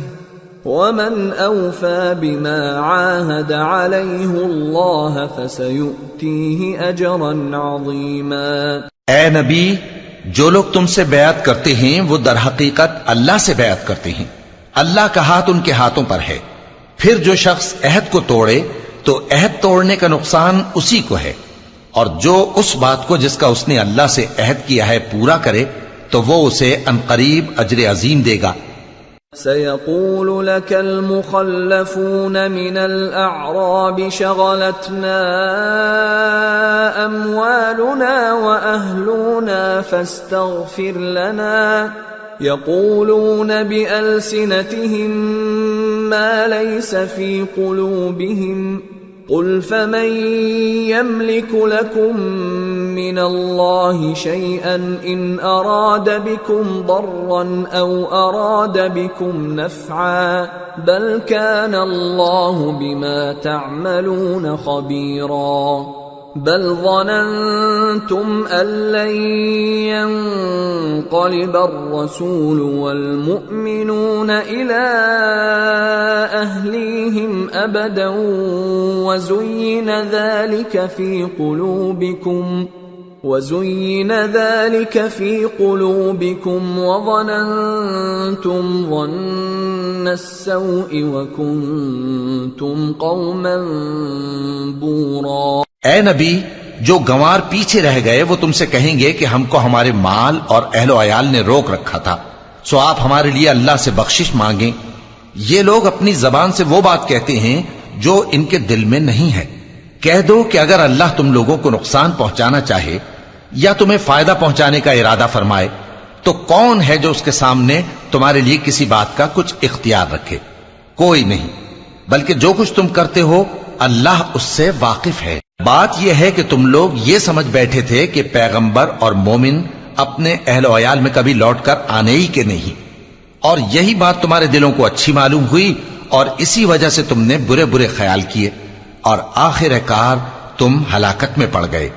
ومن اوفى بما عاهد عليه الله فسيؤتيه اجرا عظيما۔ اے نبی، جو لوگ تم سے بیعت کرتے ہیں وہ در حقیقت اللہ سے بیعت کرتے ہیں، اللہ کا ہاتھ ان کے ہاتھوں پر ہے۔ پھر جو شخص عہد کو توڑے تو عہد توڑنے کا نقصان اسی کو ہے، اور جو اس بات کو جس کا اس نے اللہ سے عہد کیا ہے پورا کرے تو وہ اسے عنقریب اجر عظیم دے گا۔ سيقول لك المخلفون من الأعراب شغلتنا أموالنا وأهلنا فاستغفر لنا يقولون بألسنتهم ما ليس في قلوبهم قل فمن يملك لكم من الله شيئا إن أراد بكم ضرا أو أراد بكم نفعا بل كان الله بما تعملون خبيرا بل ظننتم أن لن ينقلب الرسول والمؤمنون إلى أهليهم أبدا وزين ذلك في قلوبكم وظننتم ظن السوء وكنتم قوما بورا. اے نبی، جو گنوار پیچھے رہ گئے وہ تم سے کہیں گے کہ ہم کو ہمارے مال اور اہل و عیال نے روک رکھا تھا، سو آپ ہمارے لیے اللہ سے بخشش مانگیں. یہ لوگ اپنی زبان سے وہ بات کہتے ہیں جو ان کے دل میں نہیں ہے. کہہ دو کہ اگر اللہ تم لوگوں کو نقصان پہنچانا چاہے یا تمہیں فائدہ پہنچانے کا ارادہ فرمائے تو کون ہے جو اس کے سامنے تمہارے لیے کسی بات کا کچھ اختیار رکھے؟ کوئی نہیں، بلکہ جو کچھ تم کرتے ہو اللہ اس سے واقف ہے. بات یہ ہے کہ تم لوگ یہ سمجھ بیٹھے تھے کہ پیغمبر اور مومن اپنے اہل و عیال میں کبھی لوٹ کر آنے ہی کے نہیں، اور یہی بات تمہارے دلوں کو اچھی معلوم ہوئی اور اسی وجہ سے تم نے برے برے خیال کیے اور آخر کار تم ہلاکت میں پڑ گئے.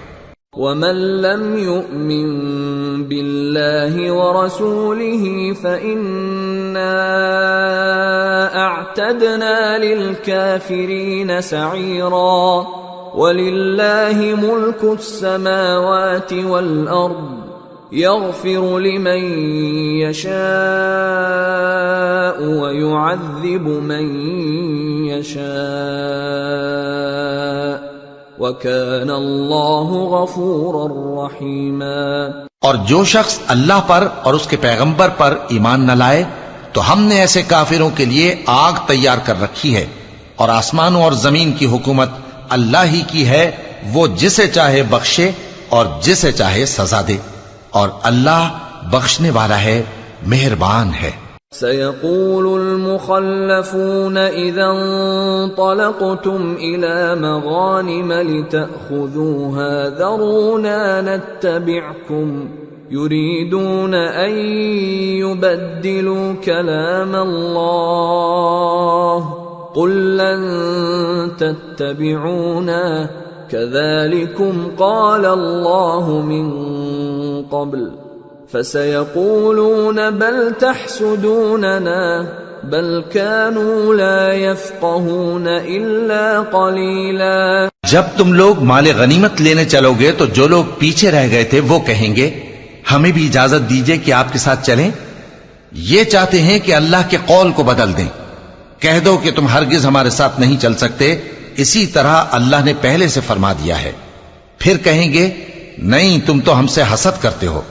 وَمَن لَّمْ يُؤْمِن بِاللَّهِ وَرَسُولِهِ فَإِنَّا أَعْتَدْنَا لِلْكَافِرِينَ سَعِيرًا. وَلِلَّهِ مُلْكُ السَّمَاوَاتِ وَالْأَرْضِ يَغْفِرُ لِمَن يَشَاءُ وَيُعَذِّبُ مَن يَشَاءُ وَكَانَ اللَّهُ غَفُورًا رَّحِيمًا. اور جو شخص اللہ پر اور اس کے پیغمبر پر ایمان نہ لائے تو ہم نے ایسے کافروں کے لیے آگ تیار کر رکھی ہے، اور آسمانوں اور زمین کی حکومت اللہ ہی کی ہے، وہ جسے چاہے بخشے اور جسے چاہے سزا دے، اور اللہ بخشنے والا ہے، مہربان ہے. سيقول المخلفون إذا انطلقتم إلى مغانم لتأخذوها ذرونا نتبعكم يريدون أن يبدلوا كلام الله قل لن تتبعونا كذلكم قال الله من قبل فسيقولون بل تحسدوننا بل كانوا لا يفقهون إلا قليلا. جب تم لوگ مال غنیمت لینے چلو گے تو جو لوگ پیچھے رہ گئے تھے وہ کہیں گے ہمیں بھی اجازت دیجئے کہ آپ کے ساتھ چلیں. یہ چاہتے ہیں کہ اللہ کے قول کو بدل دیں. کہہ دو کہ تم ہرگز ہمارے ساتھ نہیں چل سکتے، اسی طرح اللہ نے پہلے سے فرما دیا ہے. پھر کہیں گے نہیں، تم تو ہم سے حسد کرتے ہو.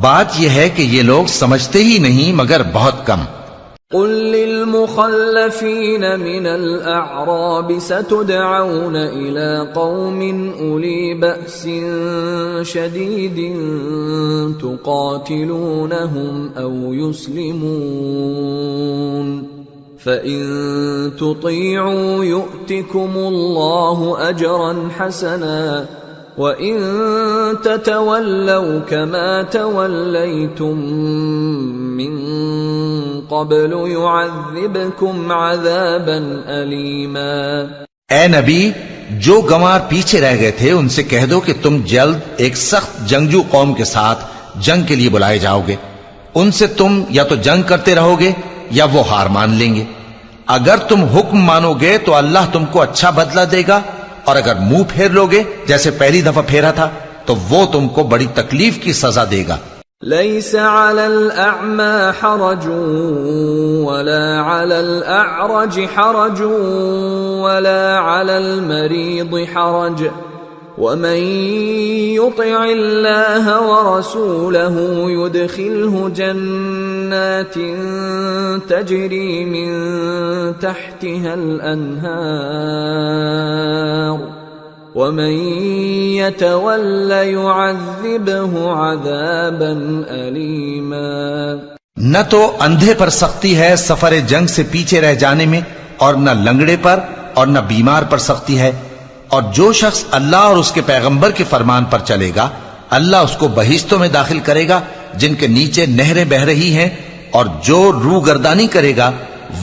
بات یہ ہے کہ یہ لوگ سمجھتے ہی نہیں مگر بہت کم. قل للمخلفين من الأعراب ستدعون إلى قوم أولي بأس شديد تقاتلونهم أو يسلمون فإن تطيعوا يؤتكم الله أجرا حسنا وَإِن تَتَوَلَّوْا كَمَا تَوَلَّيْتُم مِّن قَبْلُ يُعَذِّبْكُمْ عَذَابًا أَلِيمًا. اے نبی، جو گنوار پیچھے رہ گئے تھے ان سے کہہ دو کہ تم جلد ایک سخت جنگجو قوم کے ساتھ جنگ کے لیے بلائے جاؤ گے. ان سے تم یا تو جنگ کرتے رہو گے یا وہ ہار مان لیں گے. اگر تم حکم مانو گے تو اللہ تم کو اچھا بدلہ دے گا، اور اگر منہ پھیر لوگے جیسے پہلی دفعہ پھیرا تھا تو وہ تم کو بڑی تکلیف کی سزا دے گا. ليس على الأعمى حرج ولا على الأعرج حرج ولا على المريض حرج ومن يطع الله ورسوله يدخله جنات تجري من تحتها الأنهار ومن يتول يعذبه عذابا أليما۔ نہ تو اندھے پر سختی ہے سفر جنگ سے پیچھے رہ جانے میں، اور نہ لنگڑے پر اور نہ بیمار پر سختی ہے، اور جو شخص اللہ اور اس کے پیغمبر کے فرمان پر چلے گا اللہ اس کو بہشتوں میں داخل کرے گا جن کے نیچے نہریں بہ رہی ہیں، اور جو روگردانی کرے گا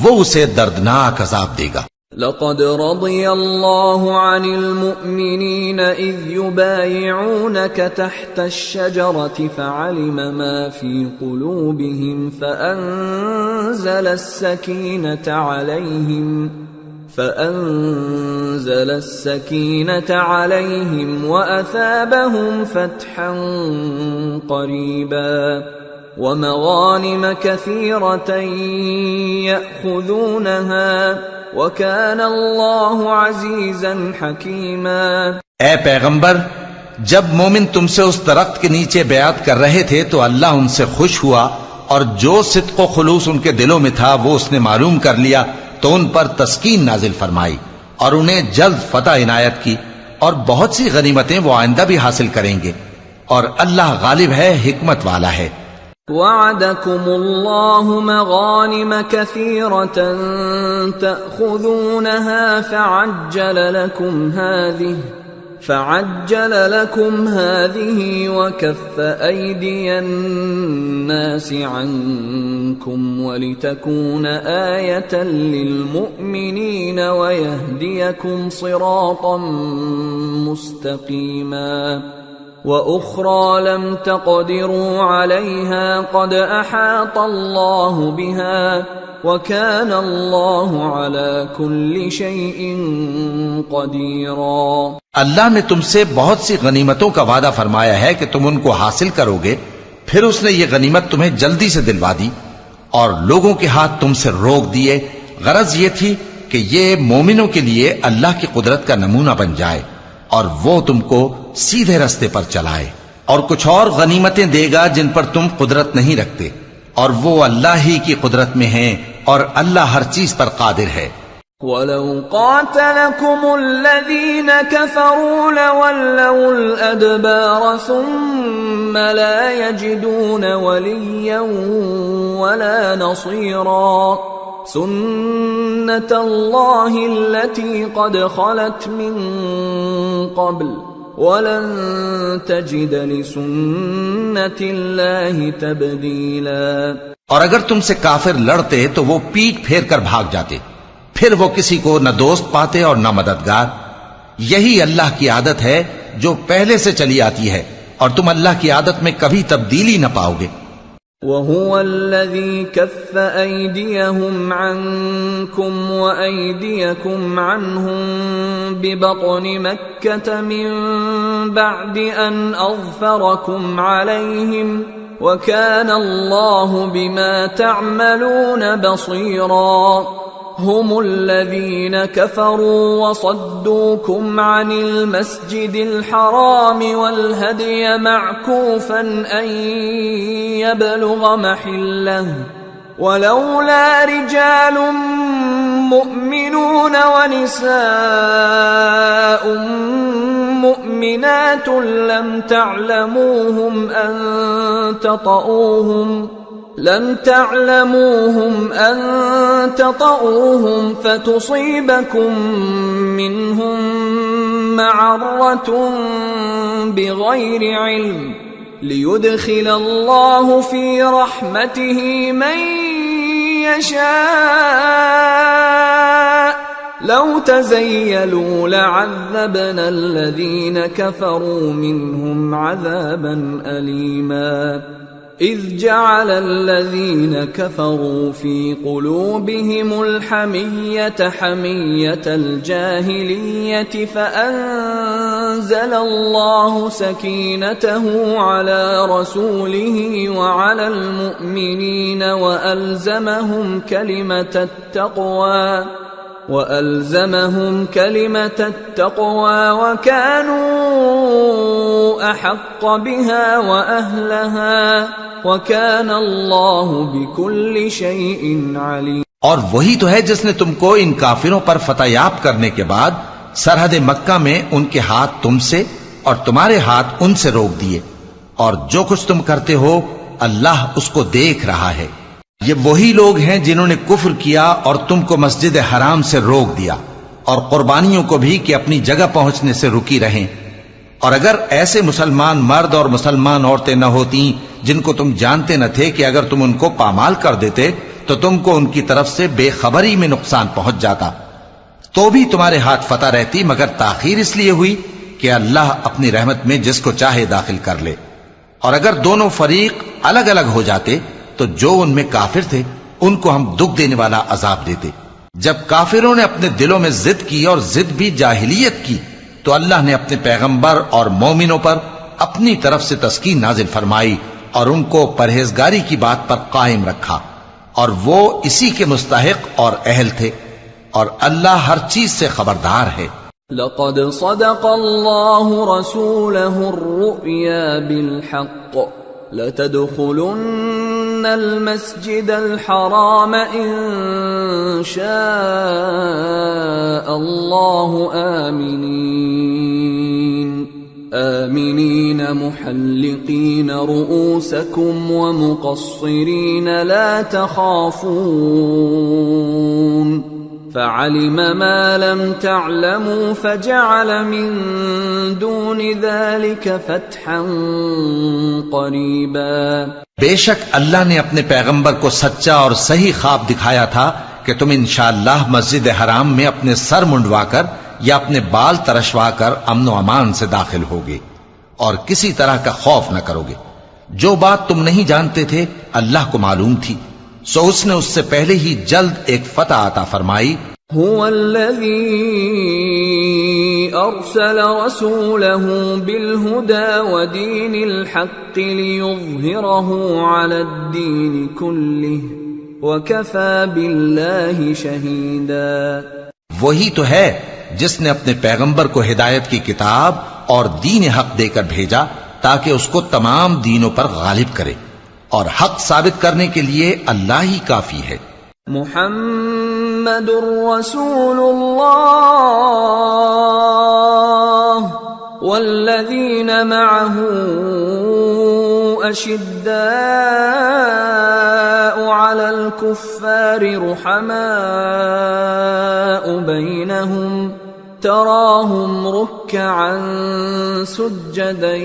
وہ اسے دردناک عذاب دے گا۔ لقد رضي الله عن المؤمنين إذ يبايعونك تحت الشجرة فعلم ما في قلوبهم فأنزل السكينة عليهم وأثابهم فتحا قريبا ومغانم كثيرة يأخذونها وَكَانَ اللَّهُ عَزِيزًا حَكِيمًا۔ اے پیغمبر، جب مومن تم سے اس درخت کے نیچے بیعت کر رہے تھے تو اللہ ان سے خوش ہوا، اور جو صدق و خلوص ان کے دلوں میں تھا وہ اس نے معلوم کر لیا تو ان پر تسکین نازل فرمائی اور انہیں جلد فتح عنایت کی، اور بہت سی غنیمتیں وہ آئندہ بھی حاصل کریں گے، اور اللہ غالب ہے، حکمت والا ہے۔ وعدكم الله مغانم كثيرة تأخذونها فعجل لكم هذه وكف أيدي الناس عنكم ولتكون آية للمؤمنين ويهديكم صراطا مستقيما وأخرى لم تقدروا عليها قد أحاط الله بها وكان الله على كل شيء قديرا۔ اللہ نے تم سے بہت سی غنیمتوں کا وعدہ فرمایا ہے کہ تم ان کو حاصل کرو گے، پھر اس نے یہ غنیمت تمہیں جلدی سے دلوا دی اور لوگوں کے ہاتھ تم سے روک دیے۔ غرض یہ تھی کہ یہ مومنوں کے لیے اللہ کی قدرت کا نمونہ بن جائے اور وہ تم کو سیدھے رستے پر چلائے، اور کچھ اور غنیمتیں دے گا جن پر تم قدرت نہیں رکھتے، اور وہ اللہ ہی کی قدرت میں ہیں، اور اللہ ہر چیز پر قادر ہے۔ وَلَوْ قَاتَلَكُمُ الَّذِينَ كَفَرُوا لَوَلَّوُا الْأَدْبَارَ ثُمَّ لَا يَجِدُونَ وَلِيًّا وَلَا نَصِيرًا سُنَّةَ اللَّهِ الَّتِي قَدْ خَلَتْ مِن قَبْلُ وَلَن تَجِدَ لِسُنَّةِ اللَّهِ تَبْدِيلًا۔ اور اگر تم سے کافر لڑتے تو وہ پیٹ پھیر کر بھاگ جاتے، پھر وہ کسی کو نہ دوست پاتے اور نہ مددگار۔ یہی اللہ کی عادت ہے جو پہلے سے چلی آتی ہے، اور تم اللہ کی عادت میں کبھی تبدیلی نہ پاؤ گے۔ وَهُوَ الَّذِي كَفَّ أَيْدِيَهُمْ عَنكُمْ وَأَيْدِيَكُمْ عَنْهُمْ بِبَطْنِ مَكَّةَ مِن بَعْدِ أَنْ أَظْفَرَكُمْ عَلَيْهِمْ وَكَانَ اللَّهُ بِمَا تَعْمَلُونَ بَصِيرًا۔ هم الذين كفروا وصدوكم عن المسجد الحرام والهدي معكوفا أن يبلغ محله ولولا رجال مؤمنون ونساء مؤمنات لم تعلموهم أن تطؤوهم فتصيبكم منهم معرة بغير علم ليدخل الله في رحمته من يشاء لو تزيلوا لعذبنا الذين كفروا منهم عذابا أليما إذ جعل الذين كفروا في قلوبهم الحمية حمية الجاهلية فأنزل الله سكينته على رسوله وعلى المؤمنين وألزمهم كلمة التقوى وألزمهم كلمة التقوى وكانوا أحق بها وأهلها وكان الله بكل شيء عليم. اور وہی تو ہے جس نے تم کو ان کافروں پر فتح یاب کرنے کے بعد سرحد مکہ میں ان کے ہاتھ تم سے اور تمہارے ہاتھ ان سے روک دیے، اور جو کچھ تم کرتے ہو اللہ اس کو دیکھ رہا ہے. یہ وہی لوگ ہیں جنہوں نے کفر کیا اور تم کو مسجد حرام سے روک دیا، اور قربانیوں کو بھی کہ اپنی جگہ پہنچنے سے رکی رہیں. اور اگر ایسے مسلمان مرد اور مسلمان عورتیں نہ ہوتی جن کو تم جانتے نہ تھے کہ اگر تم ان کو پامال کر دیتے تو تم کو ان کی طرف سے بے خبری میں نقصان پہنچ جاتا، تو بھی تمہارے ہاتھ فتح رہتی، مگر تاخیر اس لیے ہوئی کہ اللہ اپنی رحمت میں جس کو چاہے داخل کر لے. اور اگر دونوں فریق الگ الگ ہو جاتے تو جو ان میں کافر تھے ان کو ہم دکھ دینے والا عذاب دیتے. جب کافروں نے اپنے دلوں میں ضد کی اور ضد بھی جاہلیت کی تو اللہ نے اپنے پیغمبر اور مومنوں پر اپنی طرف سے تسکین نازل فرمائی اور ان کو پرہیزگاری کی بات پر قائم رکھا، اور وہ اسی کے مستحق اور اہل تھے، اور اللہ ہر چیز سے خبردار ہے. لقد صدق الله رسوله الرؤيا بالحق لتدخلن المسجد الحرام إن شاء الله آمنين محلقين رؤوسكم ومقصرين لا تخافون فعلم ما لم تعلموا فجعل من دون ذلك فتحا قریبا. بے شک اللہ نے اپنے پیغمبر کو سچا اور صحیح خواب دکھایا تھا کہ تم انشاءاللہ مسجد حرام میں اپنے سر منڈوا کر یا اپنے بال ترشوا کر امن و امان سے داخل ہوگے اور کسی طرح کا خوف نہ کرو گے. جو بات تم نہیں جانتے تھے اللہ کو معلوم تھی، سو اس نے اس سے پہلے ہی جلد ایک فتح عطا فرمائی. هو الذي أرسل رسوله بالهدى ودين الحق ليظهره على الدين كله وكفى بالله شهيدا. وہی تو ہے جس نے اپنے پیغمبر کو ہدایت کی کتاب اور دین حق دے کر بھیجا تاکہ اس کو تمام دینوں پر غالب کرے، اور حق ثابت کرنے کے لیے اللہ ہی کافی ہے. محمد رسول اللہ والذین معه اشداء علی الكفار رحماء بینہم تراهم ركعا سجدا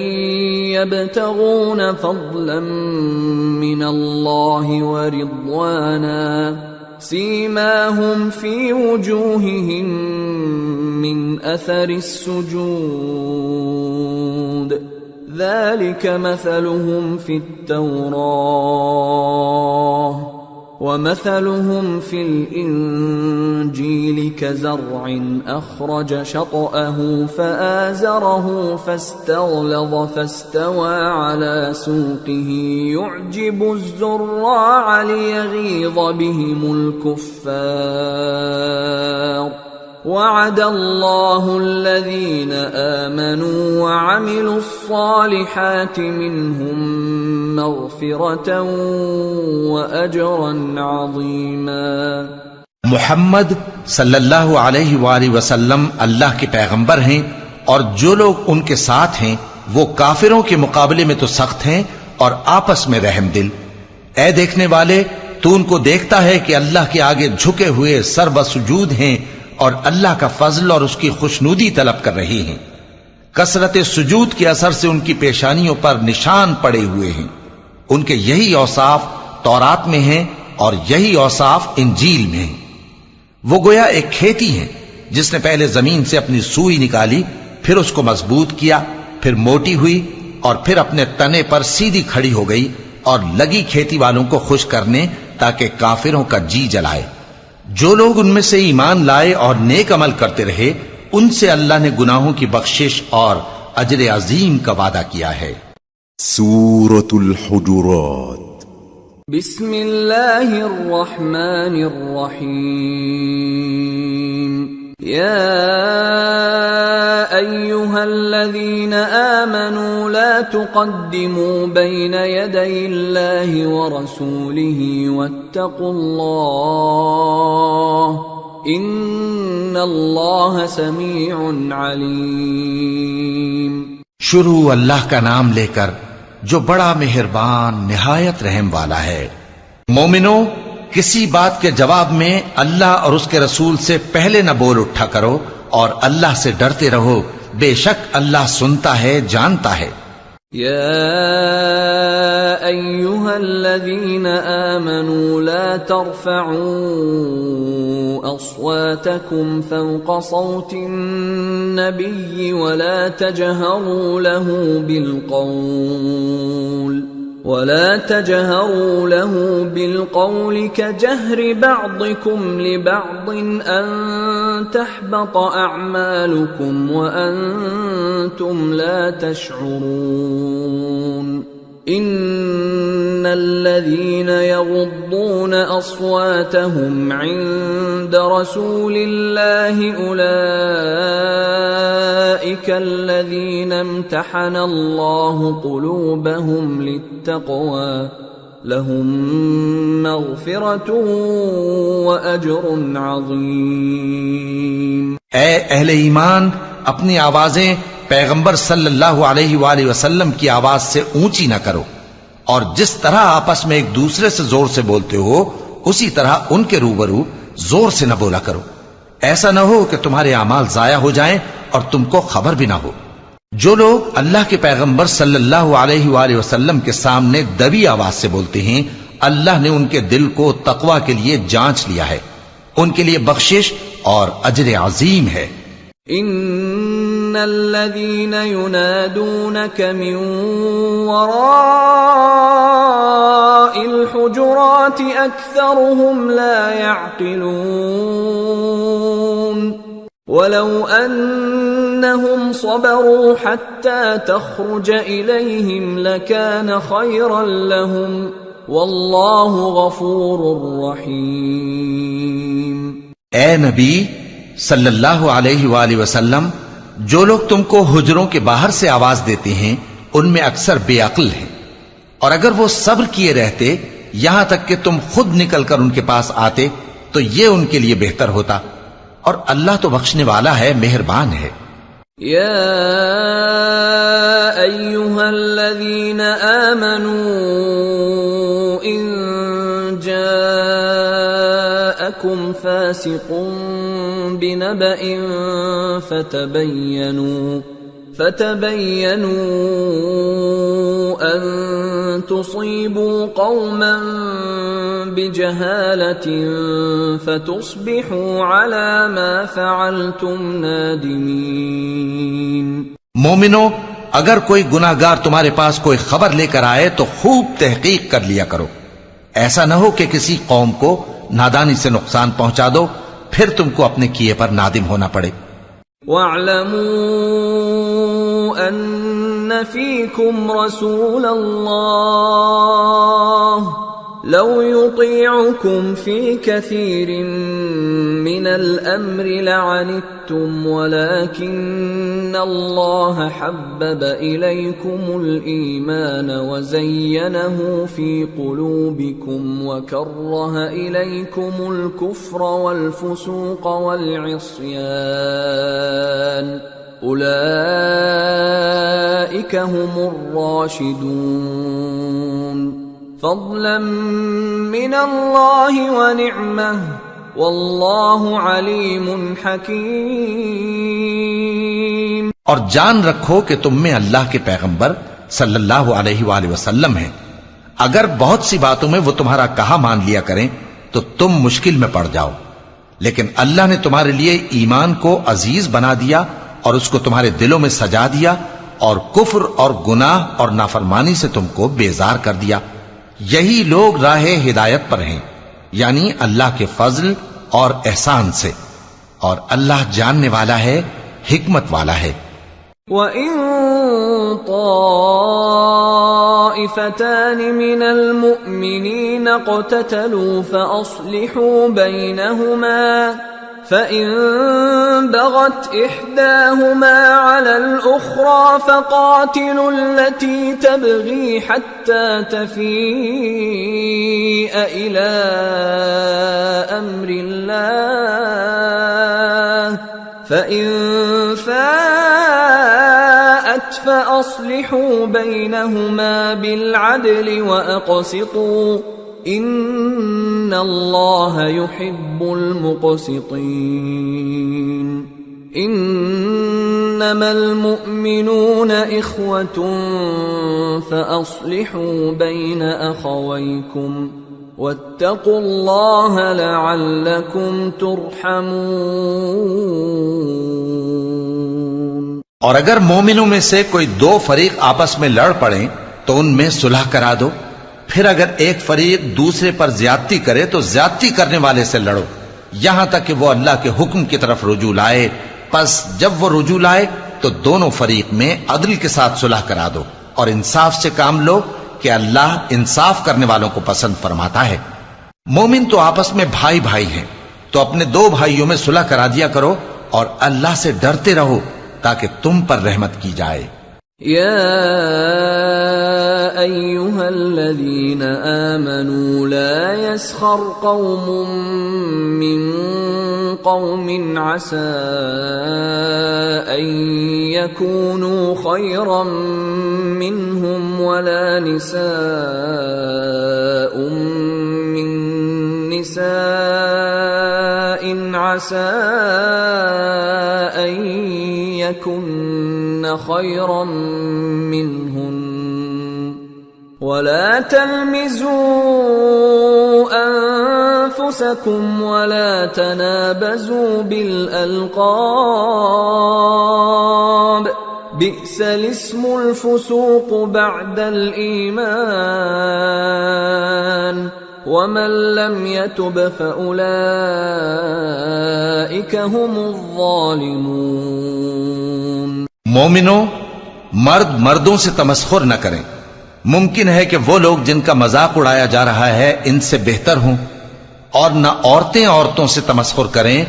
يبتغون فضلا من الله ورضوانا سيماهم في وجوههم من أثر السجود ذلك مثلهم في التوراة ومثلهم في الإنجيل كزرع أخرج شطأه فآزره فاستغلظ فاستوى على سوقه يعجب الزراع ليغيظ بهم الكفار وعد الله الذين آمنوا وعملوا الصالحات منهم مغفرة وأجرا عظيما. محمد صلی اللہ علیہ وآلہ وسلم اللہ کے پیغمبر ہیں، اور جو لوگ ان کے ساتھ ہیں وہ کافروں کے مقابلے میں تو سخت ہیں اور آپس میں رحم دل. اے دیکھنے والے، تو ان کو دیکھتا ہے کہ اللہ کے آگے جھکے ہوئے سر بسجود ہیں اور اللہ کا فضل اور اس کی خوشنودی طلب کر رہے ہیں. کثرت سجود کے اثر سے ان کی پیشانیوں پر نشان پڑے ہوئے ہیں. ان کے یہی اوصاف تورات میں ہیں اور یہی اوصاف انجیل میں ہیں. وہ گویا ایک کھیتی ہے جس نے پہلے زمین سے اپنی سوئی نکالی، پھر اس کو مضبوط کیا، پھر موٹی ہوئی اور پھر اپنے تنے پر سیدھی کھڑی ہو گئی اور لگی کھیتی والوں کو خوش کرنے تاکہ کافروں کا جی جلائے. جو لوگ ان میں سے ایمان لائے اور نیک عمل کرتے رہے ان سے اللہ نے گناہوں کی بخشش اور اجر عظیم کا وعدہ کیا ہے. سورة الحجرات بسم اللہ الرحمن الرحیم یا ایہا الذین آمنوا لا تقدموا بین یدی اللہ ورسولہ واتقوا اللہ ان اللہ سمیع علیم۔ شروع اللہ کا نام لے کر جو بڑا مہربان نہایت رحم والا ہے۔ مومنو، کسی بات کے جواب میں اللہ اور اس کے رسول سے پہلے نہ بول اٹھا کرو اور اللہ سے ڈرتے رہو، بے شک اللہ سنتا ہے، جانتا ہے۔ یا ایہا الذین آمنوا لا ترفعوا اصواتکم فوق صوت النبی ولا تجہروا له بالقول كجهر بعضكم لبعض أن تحبط أعمالكم وأنتم لا تشعرون إن الذين يغضون أصواتهم عند رسول الله أولئك الذين امتحن الله قلوبهم للتقوى لهم مغفرة وأجر عظيم۔ اے اہل ایمان، اپنی آوازیں پیغمبر صلی اللہ علیہ وآلہ وسلم کی آواز سے اونچی نہ کرو، اور جس طرح آپس میں ایک دوسرے سے زور سے بولتے ہو اسی طرح ان کے روبرو زور سے نہ بولا کرو، ایسا نہ ہو کہ تمہارے اعمال ضائع ہو جائیں اور تم کو خبر بھی نہ ہو۔ جو لوگ اللہ کے پیغمبر صلی اللہ علیہ وآلہ وسلم کے سامنے دبی آواز سے بولتے ہیں، اللہ نے ان کے دل کو تقوی کے لیے جانچ لیا ہے، ان کے لیے بخشش اور اجر عظیم ہے۔ ان الذين ينادونك من وراء الحجرات اكثرهم لا يعقلون ولو انهم صبروا حتى تخرج اليهم لكان خيرا لهم والله غفور رحيم۔ اے نبی صلی اللہ علیہ وآلہ وسلم، جو لوگ تم کو حجروں کے باہر سے آواز دیتے ہیں ان میں اکثر بے عقل ہیں، اور اگر وہ صبر کیے رہتے یہاں تک کہ تم خود نکل کر ان کے پاس آتے تو یہ ان کے لیے بہتر ہوتا، اور اللہ تو بخشنے والا ہے، مہربان ہے۔ یا ایہا الذین آمنوا ان جاءکم فاسق بنبأ فتبينوا أن تصيبوا قوما بجهالة فتصبحوا على ما فعلتم نادمين۔ مومنو، اگر کوئی گناہگار تمہارے پاس کوئی خبر لے کر آئے تو خوب تحقیق کر لیا کرو، ایسا نہ ہو کہ کسی قوم کو نادانی سے نقصان پہنچا دو پھر تم کو اپنے کیے پر نادم ہونا پڑے۔ وَاعْلَمُوا أَنَّ فِيكُمْ رَسُولَ اللَّهِ لَوْ يُطِيعُكُمْ فِي كَثِيرٍ مِّنَ الْأَمْرِ لَعَنِتُّمْ وَلَكِنَّ اللَّهَ حَبَّبَ إِلَيْكُمُ الْإِيمَانَ وَزَيَّنَهُ فِي قُلُوبِكُمْ وَكَرَّهَ إِلَيْكُمُ الْكُفْرَ وَالْفُسُوقَ وَالْعِصْيَانَ أُولَئِكَ هُمُ الرَّاشِدُونَ فضلا من اللہ ونعمہ واللہ علیم حکیم۔ اور جان رکھو کہ تم میں اللہ کے پیغمبر صلی اللہ علیہ وآلہ وسلم ہیں، اگر بہت سی باتوں میں وہ تمہارا کہا مان لیا کریں تو تم مشکل میں پڑ جاؤ، لیکن اللہ نے تمہارے لیے ایمان کو عزیز بنا دیا اور اس کو تمہارے دلوں میں سجا دیا، اور کفر اور گناہ اور نافرمانی سے تم کو بیزار کر دیا۔ یہی لوگ راہ ہدایت پر ہیں، یعنی اللہ کے فضل اور احسان سے، اور اللہ جاننے والا ہے، حکمت والا ہے۔ وَإِن طائفتان من المؤمنين اقتتلوا فأصلحوا بينهما فإن بغت إحداهما على الأخرى فقاتلوا التي تبغي حتى تفيء إلى أمر الله فإن فاءت فأصلحوا بينهما بالعدل وأقسطوا إن الله يحب المقسطين إنما المؤمنون إخوة فأصلحوا بين أخويكم واتقوا الله لعلكم ترحمون۔ اور اگر مومنوں میں سے کوئی دو فریق آپس میں لڑ پڑیں تو ان میں صلح کرا دو، پھر اگر ایک فریق دوسرے پر زیادتی کرے تو زیادتی کرنے والے سے لڑو یہاں تک کہ وہ اللہ کے حکم کی طرف رجوع لائے، پس جب وہ رجوع لائے تو دونوں فریق میں عدل کے ساتھ صلح کرا دو اور انصاف سے کام لو کہ اللہ انصاف کرنے والوں کو پسند فرماتا ہے۔ مومن تو آپس میں بھائی بھائی ہیں، تو اپنے دو بھائیوں میں صلح کرا دیا کرو اور اللہ سے ڈرتے رہو تاکہ تم پر رحمت کی جائے۔ يا أيها الذين آمنوا لا يسخر قوم من قوم عسى أن يكونوا خيرا منهم ولا نساء من نساء عسى أن يكن خيرا منهن ولا تلمزوا أنفسكم ولا تنابزوا بالألقاب بئس الاسم الفسوق بعد الإيمان ومن لم يتب فأولئك هم الظالمون۔ مومنوں، مرد مردوں سے تمسخر نہ کریں۔ ممکن ہے کہ وہ لوگ جن کا مذاق اڑایا جا رہا ہے ان سے بہتر ہوں، اور نہ عورتیں عورتوں سے تمسخر کریں۔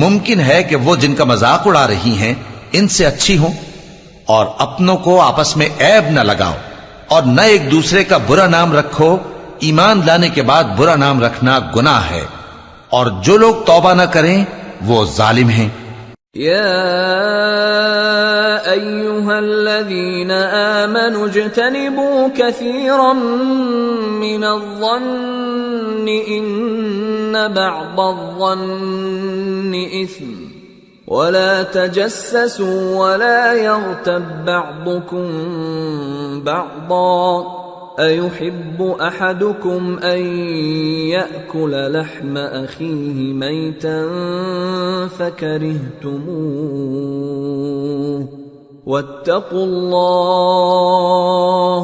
ممکن ہے کہ وہ جن کا مذاق اڑا رہی ہیں ان سے اچھی ہوں، اور اپنوں کو آپس میں عیب نہ لگاؤ اور نہ ایک دوسرے کا برا نام رکھو۔ ایمان لانے کے بعد برا نام رکھنا گناہ ہے، اور جو لوگ توبہ نہ کریں وہ ظالم ہیں۔ يا أيها الذين آمنوا اجتنبوا كثيرا من الظن إن بعض الظن إثم ولا تجسسوا ولا يغتب بعضكم بعضا أيحب أحدكم أن يأكل لحم أخيه ميتا فكرهتموه واتقوا الله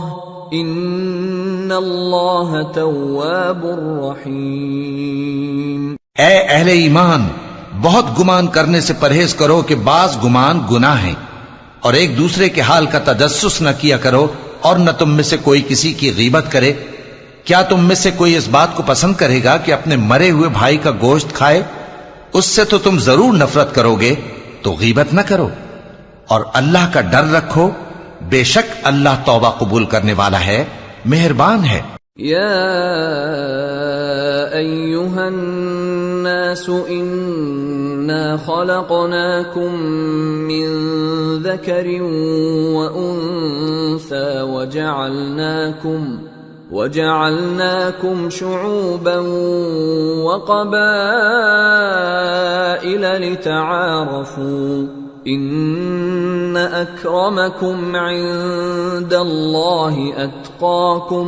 إن الله تواب رحيم۔ اے اہل ایمان، بہت گمان کرنے سے پرہیز کرو کہ بعض گمان گناہ ہیں، اور ایک دوسرے کے حال کا تجسس نہ کیا کرو، اور نہ تم میں سے کوئی کسی کی غیبت کرے۔ کیا تم میں سے کوئی اس بات کو پسند کرے گا کہ اپنے مرے ہوئے بھائی کا گوشت کھائے؟ اس سے تو تم ضرور نفرت کرو گے، تو غیبت نہ کرو، اور اللہ کا ڈر رکھو، بے شک اللہ توبہ قبول کرنے والا ہے، مہربان ہے۔ يا أيها الناس إنا خلقناكم من ذكر وأنثى وجعلناكم شعوبا وقبائل لتعارفوا إن أكرمكم عند الله أتقاكم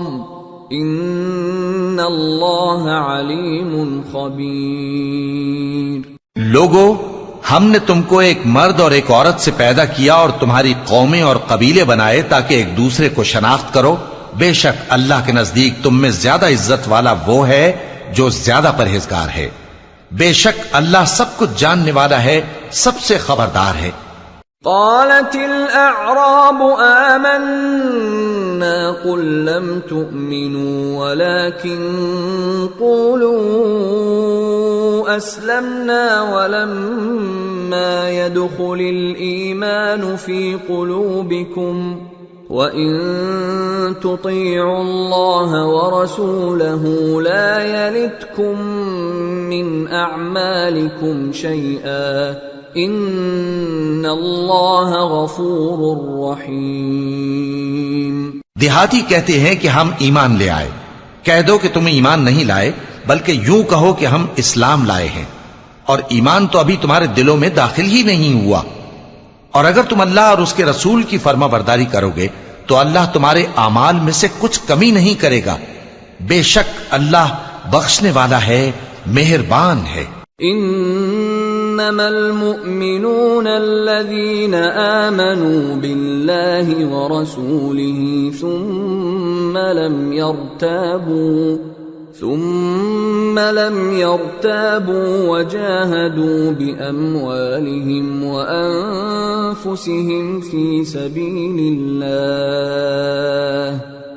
ان اللہ علیم خبیر۔ لوگو، ہم نے تم کو ایک مرد اور ایک عورت سے پیدا کیا اور تمہاری قومیں اور قبیلے بنائے تاکہ ایک دوسرے کو شناخت کرو۔ بے شک اللہ کے نزدیک تم میں زیادہ عزت والا وہ ہے جو زیادہ پرہیزگار ہے۔ بے شک اللہ سب کچھ جاننے والا ہے، سب سے خبردار ہے۔ قالت الأعراب آمنا قل لم تؤمنوا ولكن قولوا أسلمنا ولما يدخل الإيمان في قلوبكم وإن تطيعوا الله ورسوله لا يلتكم من أعمالكم شيئا ان اللہ غفور رحیم۔ دیہاتی کہتے ہیں کہ ہم ایمان لے آئے، کہہ دو کہ تم ایمان نہیں لائے بلکہ یوں کہو کہ ہم اسلام لائے ہیں، اور ایمان تو ابھی تمہارے دلوں میں داخل ہی نہیں ہوا، اور اگر تم اللہ اور اس کے رسول کی فرما برداری کرو گے تو اللہ تمہارے اعمال میں سے کچھ کمی نہیں کرے گا، بے شک اللہ بخشنے والا ہے، مہربان ہے۔ انما المؤمنون الذين آمنوا بالله ورسوله ثم لم يرتابوا وجاهدوا بأموالهم وأنفسهم في سبيل الله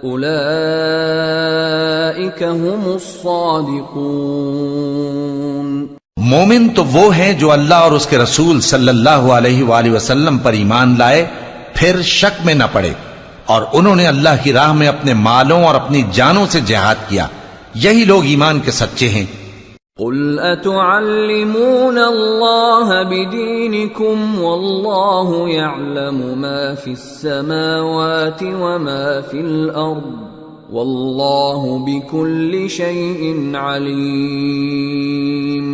أولئك هم الصادقون۔ مومن تو وہ ہیں جو اللہ اور اس کے رسول صلی اللہ علیہ وآلہ وسلم پر ایمان لائے پھر شک میں نہ پڑے، اور انہوں نے اللہ کی راہ میں اپنے مالوں اور اپنی جانوں سے جہاد کیا، یہی لوگ ایمان کے سچے ہیں۔ قل اتعلمون اللہ بدینکم واللہ یعلم ما فی السماوات وما فی الارض واللہ بکل شیء علیم۔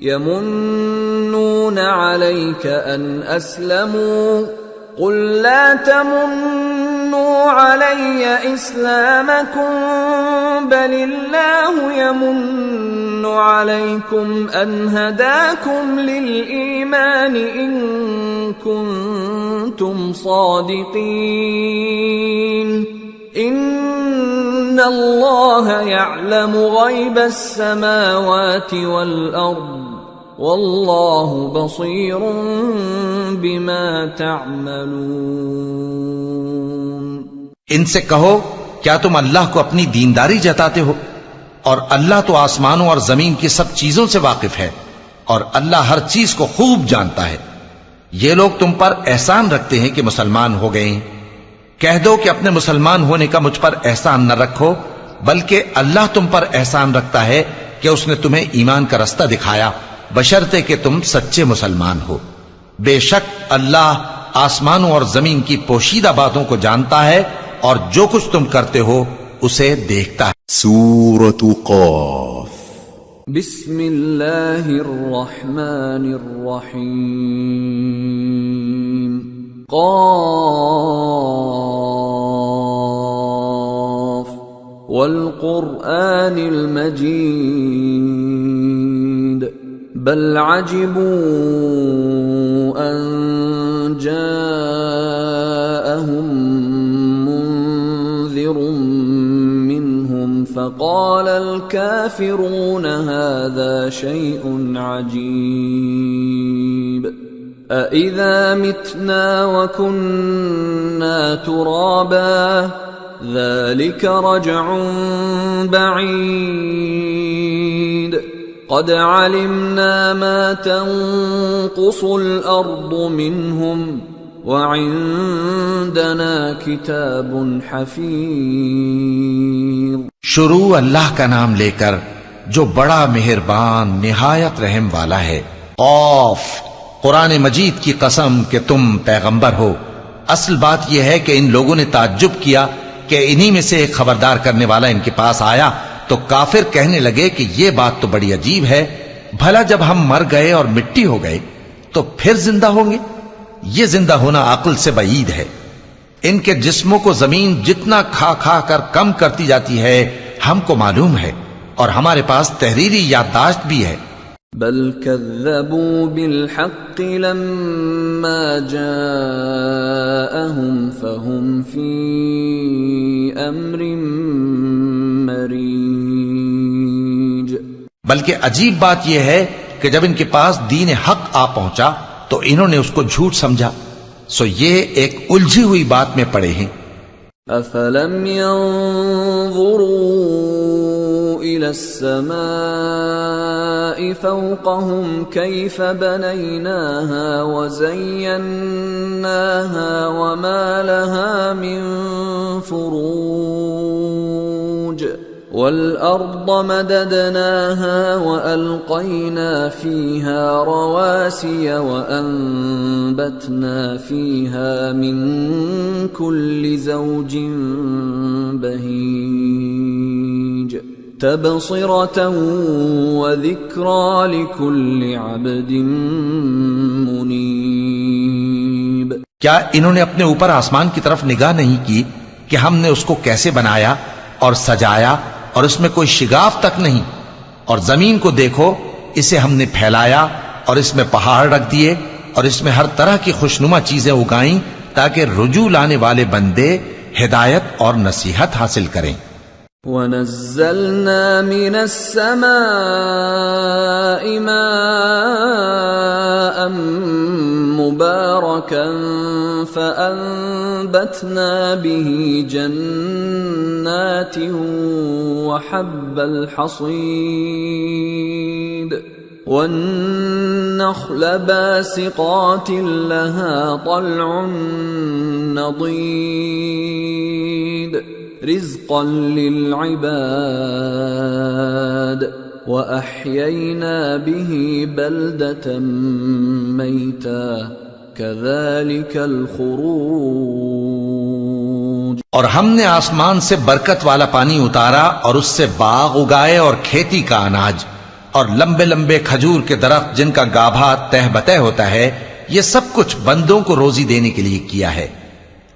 يمنون عليك أن أسلموا قل لا تمنوا علي إسلامكم بل الله يمن عليكم أن هداكم للإيمان إن كنتم صادقين إن الله يعلم غيب السماوات والأرض واللہ بصیر بما تعملون۔ ان سے کہو کیا تم اللہ کو اپنی دینداری جتاتے ہو؟ اور اللہ تو آسمانوں اور زمین کی سب چیزوں سے واقف ہے، اور اللہ ہر چیز کو خوب جانتا ہے۔ یہ لوگ تم پر احسان رکھتے ہیں کہ مسلمان ہو گئے ہیں، کہہ دو کہ اپنے مسلمان ہونے کا مجھ پر احسان نہ رکھو، بلکہ اللہ تم پر احسان رکھتا ہے کہ اس نے تمہیں ایمان کا رستہ دکھایا، بشرطے کہ تم سچے مسلمان ہو۔ بے شک اللہ آسمانوں اور زمین کی پوشیدہ باتوں کو جانتا ہے، اور جو کچھ تم کرتے ہو اسے دیکھتا ہے۔ سورة قاف۔ بسم اللہ الرحمن الرحیم۔ قاف والقرآن المجید بل عجبوا ان جاءهم منذر منهم فقال الكافرون هذا شيء عجيب أإذا متنا وكنا ترابا ذلك رجع بعيد قد علمنا ما تنقص الأرض منهم وعندنا كتاب حفيظ۔ شروع اللہ کا نام لے کر جو بڑا مہربان نہایت رحم والا ہے۔ قاف، قرآن مجید کی قسم کہ تم پیغمبر ہو۔ اصل بات یہ ہے کہ ان لوگوں نے تعجب کیا کہ انہی میں سے ایک خبردار کرنے والا ان کے پاس آیا تو کافر کہنے لگے کہ یہ بات تو بڑی عجیب ہے، بھلا جب ہم مر گئے اور مٹی ہو گئے تو پھر زندہ ہوں گے؟ یہ زندہ ہونا عقل سے بعید ہے۔ ان کے جسموں کو زمین جتنا کھا کھا کر کم کرتی جاتی ہے ہم کو معلوم ہے، اور ہمارے پاس تحریری یادداشت بھی ہے۔ بل كذبوا بالحق لما جاءهم فهم في امر مريج۔ بلکہ عجیب بات یہ ہے کہ جب ان کے پاس دین حق آ پہنچا تو انہوں نے اس کو جھوٹ سمجھا۔ سو یہ ایک الجھی ہوئی بات میں پڑے ہیں۔ أفلم ينظروا إلى السماء فوقهم كيف بنيناها وزيناها وما لها من فروج والأرض مددناها وألقينا فيها رواسي وأنبتنا فيها من كل زوج بهيج تبصرة وذكرى لكل عبد منيب۔ کیا انہوں نے اپنے اوپر آسمان کی طرف نگاہ نہیں کی کہ ہم نے اس کو کیسے بنایا اور سجایا اور اس میں کوئی شگاف تک نہیں؟ اور زمین کو دیکھو، اسے ہم نے پھیلایا اور اس میں پہاڑ رکھ دیے اور اس میں ہر طرح کی خوشنما چیزیں اگائیں تاکہ رجوع لانے والے بندے ہدایت اور نصیحت حاصل کریں۔ وَنَزَّلْنَا مِنَ السَّمَاءِ مَاءً مُبَارَكًا فَأَنبَتْنَا بِهِ جَنَّاتٍ وَحَبَّ الْحَصِيدِ وَالنَّخْلَ بَاسِقَاتٍ لَهَا طَلْعٌ نَضِيدٌ رزقا للعباد وأحيينا به بلدة ميتا كذلك الخروج۔ اور ہم نے آسمان سے برکت والا پانی اتارا اور اس سے باغ اگائے اور کھیتی کا اناج اور لمبے لمبے کھجور کے درخت جن کا گابھا تہ بتہ ہوتا ہے، یہ سب کچھ بندوں کو روزی دینے کے لیے کیا ہے۔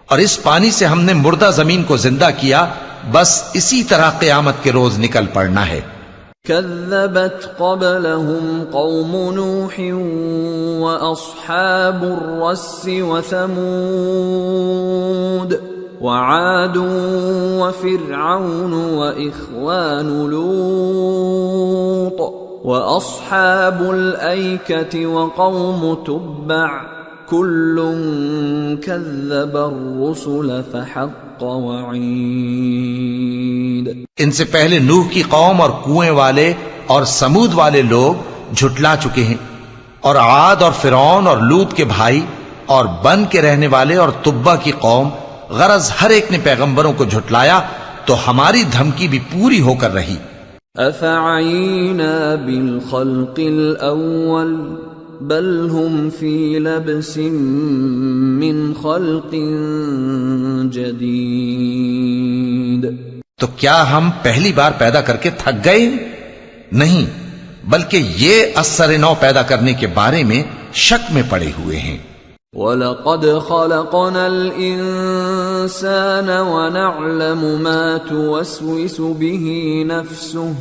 اور اس پانی سے ہم نے مردہ زمین کو زندہ کیا، بس اسی طرح قیامت کے روز نکل پڑنا ہے۔ كذبت قبلهم قوم نوح وأصحاب الرس وثمود وعاد وفرعون وإخوان لوط وأصحاب الأيكة وقوم تبع كل كذب الرسل فحق وعید۔ ان سے پہلے نوح کی قوم اور کنویں والے اور سمود والے لوگ جھٹلا چکے ہیں، اور عاد اور فرعون اور لوط کے بھائی اور بن کے رہنے والے اور تبا کی قوم، غرض ہر ایک نے پیغمبروں کو جھٹلایا تو ہماری دھمکی بھی پوری ہو کر رہی۔ افعینا بالخلق الاول بل هم فی لبس من خلق جدید۔ تو کیا ہم پہلی بار پیدا کر کے تھک گئے؟ نہیں، بلکہ یہ اثر نو پیدا کرنے کے بارے میں شک میں پڑے ہوئے ہیں۔ وَلَقَدْ خَلَقْنَا الْإِنسَانَ وَنَعْلَمُ مَا تُوَسْوِسُ بِهِ نَفْسُهُ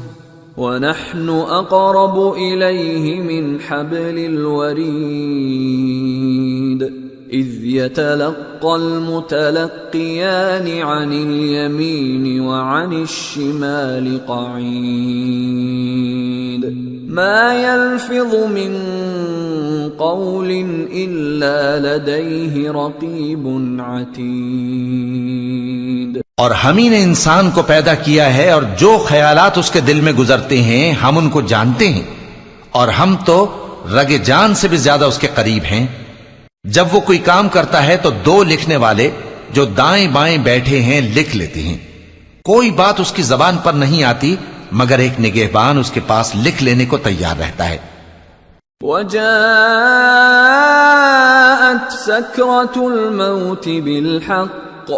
وَنَحْنُ أَقْرَبُ إِلَيْهِ مِنْ حَبْلِ الْوَرِيدِ إِذْ يَتَلَقَّى الْمُتَلَقِّيَانِ عَنِ الْيَمِينِ وَعَنِ الشِّمَالِ قَعِيدٌ مَا يَلْفِظُ مِنْ قول الا لديه رقیب عتید۔ اور ہم ہی نے انسان کو پیدا کیا ہے اور جو خیالات اس کے دل میں گزرتے ہیں ہم ان کو جانتے ہیں، اور ہم تو رگ جان سے بھی زیادہ اس کے قریب ہیں۔ جب وہ کوئی کام کرتا ہے تو دو لکھنے والے جو دائیں بائیں بیٹھے ہیں لکھ لیتے ہیں۔ کوئی بات اس کی زبان پر نہیں آتی مگر ایک نگہبان اس کے پاس لکھ لینے کو تیار رہتا ہے۔ وَجَاءَتْ سَكْرَةُ الْمَوْتِ بِالْحَقِّ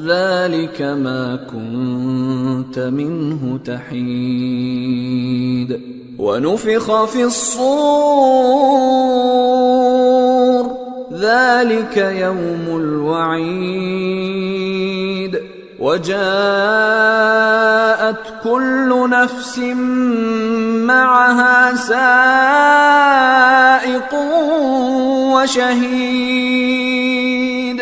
ذَلِكَ مَا كُنْتَ مِنْهُ تَحِيدُ وَنُفِخَ فِي الصُّورِ ذَلِكَ يَوْمُ الْوَعِيدِ وَجَاءَتْ كُلُّ نَفْسٍ مَّعَهَا سَائِقٌ وَشَهِيدٌ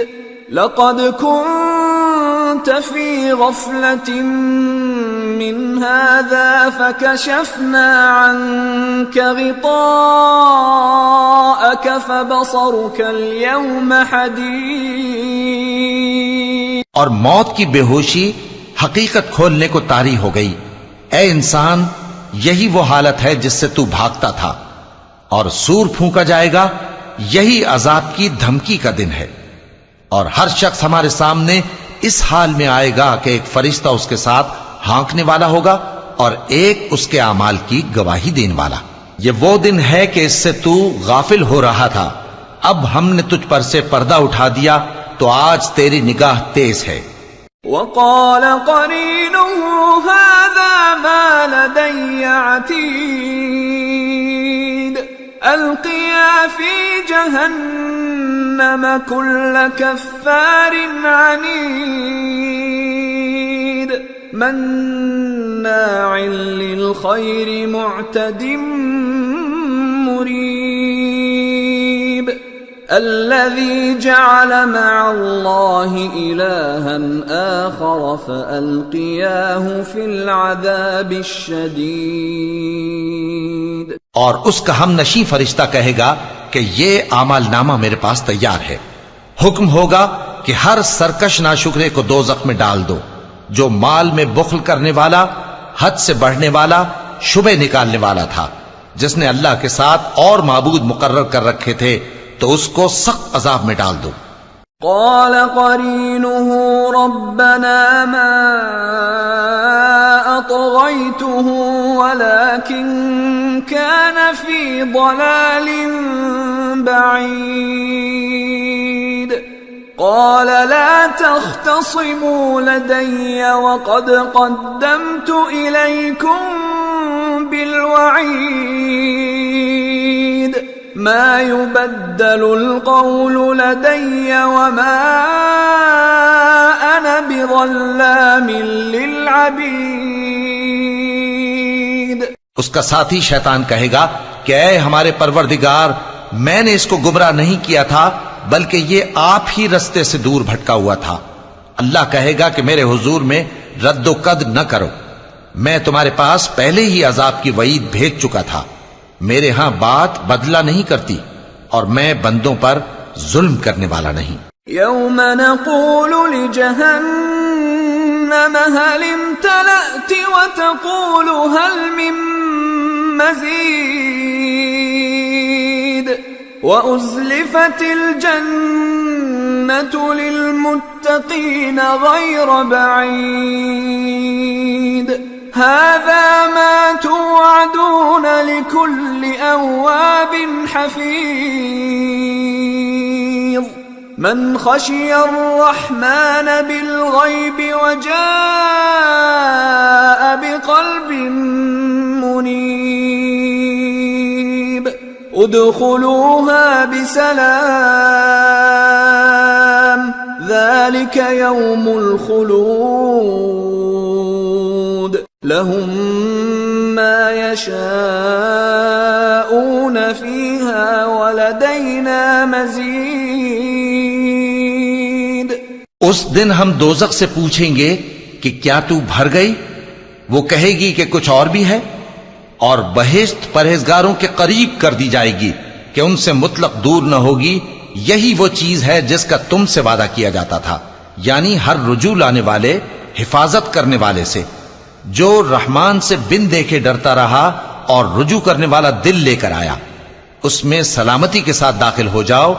لَقَدْ كُنْتَ فِي غَفْلَةٍ من هذا فكشفنا عنك غطاءك فبصرك اليوم حديد. اور موت کی بے ہوشی حقیقت کھولنے کو طاری ہو گئی. اے انسان، یہی وہ حالت ہے جس سے تو بھاگتا تھا، اور سور پھونکا جائے گا، یہی عذاب کی دھمکی کا دن ہے. اور ہر شخص ہمارے سامنے اس حال میں آئے گا کہ ایک فرشتہ اس کے ساتھ ہانکنے والا ہوگا اور ایک اس کے اعمال کی گواہی دینے والا. یہ وہ دن ہے کہ اس سے تو غافل ہو رہا تھا، اب ہم نے تجھ پر سے پردہ اٹھا دیا تو آج تیری نگاہ تیز ہے. وقال قرينه هذا ما لدي عتيد القيا في جهنم كل كفار عنيد مناع للخير معتد مريب الذي جعل مع الله إلها آخر فألقياه في العذاب الشديد. اور اس کا ہم نشیں فرشتہ کہے گا کہ یہ اعمال نامہ میرے پاس تیار ہے. حکم ہوگا کہ ہر سرکش ناشکرے کو دوزخ میں ڈال دو، جو مال میں بخل کرنے والا، حد سے بڑھنے والا، شبہ نکالنے والا تھا، جس نے اللہ کے ساتھ اور معبود مقرر کر رکھے تھے، تو اس کو سخت عذاب میں ڈال دو. قال قرينه ربنا ما أطغيته ولكن كان في ضلال بعيد. قال لا تختصموا لدي وقد قدمت إليكم بالوعيد ما يبدل القول لدي وما أنا بظلام للعبيد. اس کا ساتھی شیطان کہے گا کہ اے ہمارے پروردگار، میں نے اس کو گمراہ نہیں کیا تھا بلکہ یہ آپ ہی رستے سے دور بھٹکا ہوا تھا. اللہ کہے گا کہ میرے حضور میں رد و قد نہ کرو، میں تمہارے پاس پہلے ہی عذاب کی وعید بھیج چکا تھا. میرے ہاں بات بدلہ نہیں کرتی اور میں بندوں پر ظلم کرنے والا نہیں. يوم نقول لجهنم هل امتلأت وتقول هل من مزيد وأزلفت الجنة للمتقين غير بعيد هذا ما توعدون لكل أواب حفيظ من خشي الرحمن بالغيب وجاء بقلب منيب ادخلوها بسلام ذلك يوم الخلود لهم ما يشاءون فيها ولدينا مزيد. اس دن ہم دوزخ سے پوچھیں گے کہ کیا تو بھر گئی؟ وہ کہے گی کہ کچھ اور بھی ہے، اور بہشت پرہیزگاروں کے قریب کر دی جائے گی کہ ان سے مطلق دور نہ ہوگی. یہی وہ چیز ہے جس کا تم سے وعدہ کیا جاتا تھا، یعنی ہر رجوع لانے والے، حفاظت کرنے والے سے، جو رحمان سے بن دیکھے ڈرتا رہا اور رجوع کرنے والا دل لے کر آیا، اس میں سلامتی کے ساتھ داخل ہو جاؤ.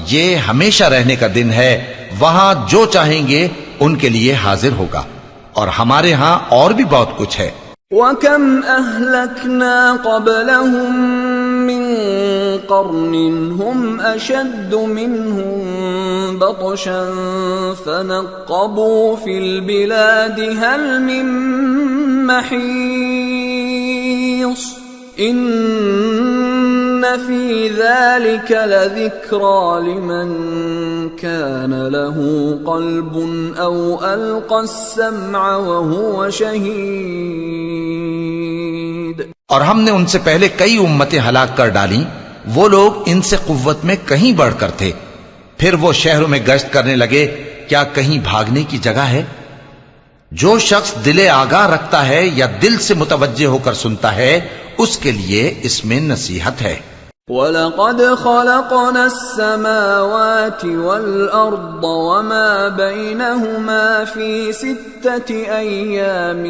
یہ ہمیشہ رہنے کا دن ہے، وہاں جو چاہیں گے ان کے لیے حاضر ہوگا، اور ہمارے ہاں اور بھی بہت کچھ ہے. وَكَمْ أَهْلَكْنَا قَبْلَهُمْ مِنْ قَرْنٍ هُمْ أَشَدُّ مِنْهُمْ بَطْشًا فَنَقَّبُوا فِي الْبِلَادِ هَلْ مِنْ مَحِيصٍ إِنَّ فِي ذَلِكَ لَذِكْرَى لِمَنْ كَانَ لَهُ قَلْبٌ أَوْ أَلْقَى السَّمْعَ وَهُوَ شَهِيدٌ. اور ہم نے ان سے پہلے کئی امتیں ہلاک کر ڈالیں، وہ لوگ ان سے قوت میں کہیں بڑھ کر تھے. پھر وہ شہروں میں گشت کرنے لگے، کیا کہیں بھاگنے کی جگہ ہے؟ جو شخص دل آگاہ رکھتا ہے یا دل سے متوجہ ہو کر سنتا ہے اس کے لیے اس میں نصیحت ہے۔ وَلَقَدْ خَلَقْنَا السَّمَاوَاتِ وَالْأَرْضَ وَمَا بَيْنَهُمَا فِي 6 أَيَّامٍ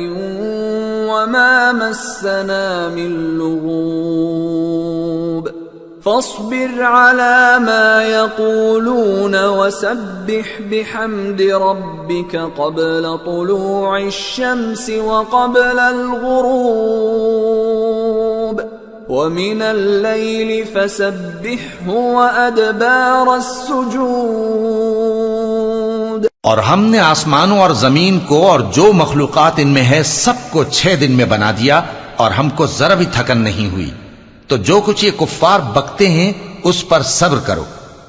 وَمَا مَسَّنَا مِن لُغُوبٍ فاصبر على ما يقولون وسبح بحمد ربك قبل طلوع الشمس وقبل الغروب ومن الليل فسبحه وأدبار السجود۔ اور ہم نے آسمانوں اور زمین کو اور جو مخلوقات ان میں ہے سب کو 6 دن میں بنا دیا اور ہم کو ذرا بھی تھکن نہیں ہوئی۔ تو جو کچھ یہ کفار بکتے ہیں اس پر صبر کرو،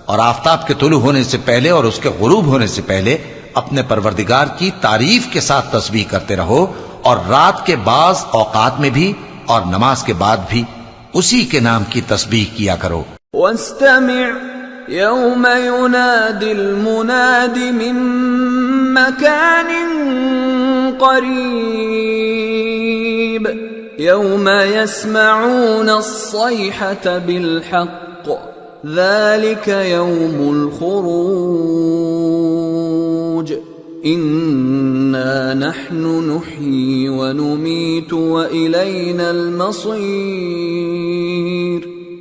اور آفتاب کے طلوع ہونے سے پہلے اور اس کے غروب ہونے سے پہلے اپنے پروردگار کی تعریف کے ساتھ تسبیح کرتے رہو، اور رات کے بعض اوقات میں بھی اور نماز کے بعد بھی اسی کے نام کی تسبیح کیا کرو۔ واستمع يوم ينادي المناد من مكان قريب يوم يسمعون الصيحة بالحق ذلك يوم الخروج إنا نحن نحيي ونميت وإلينا المصير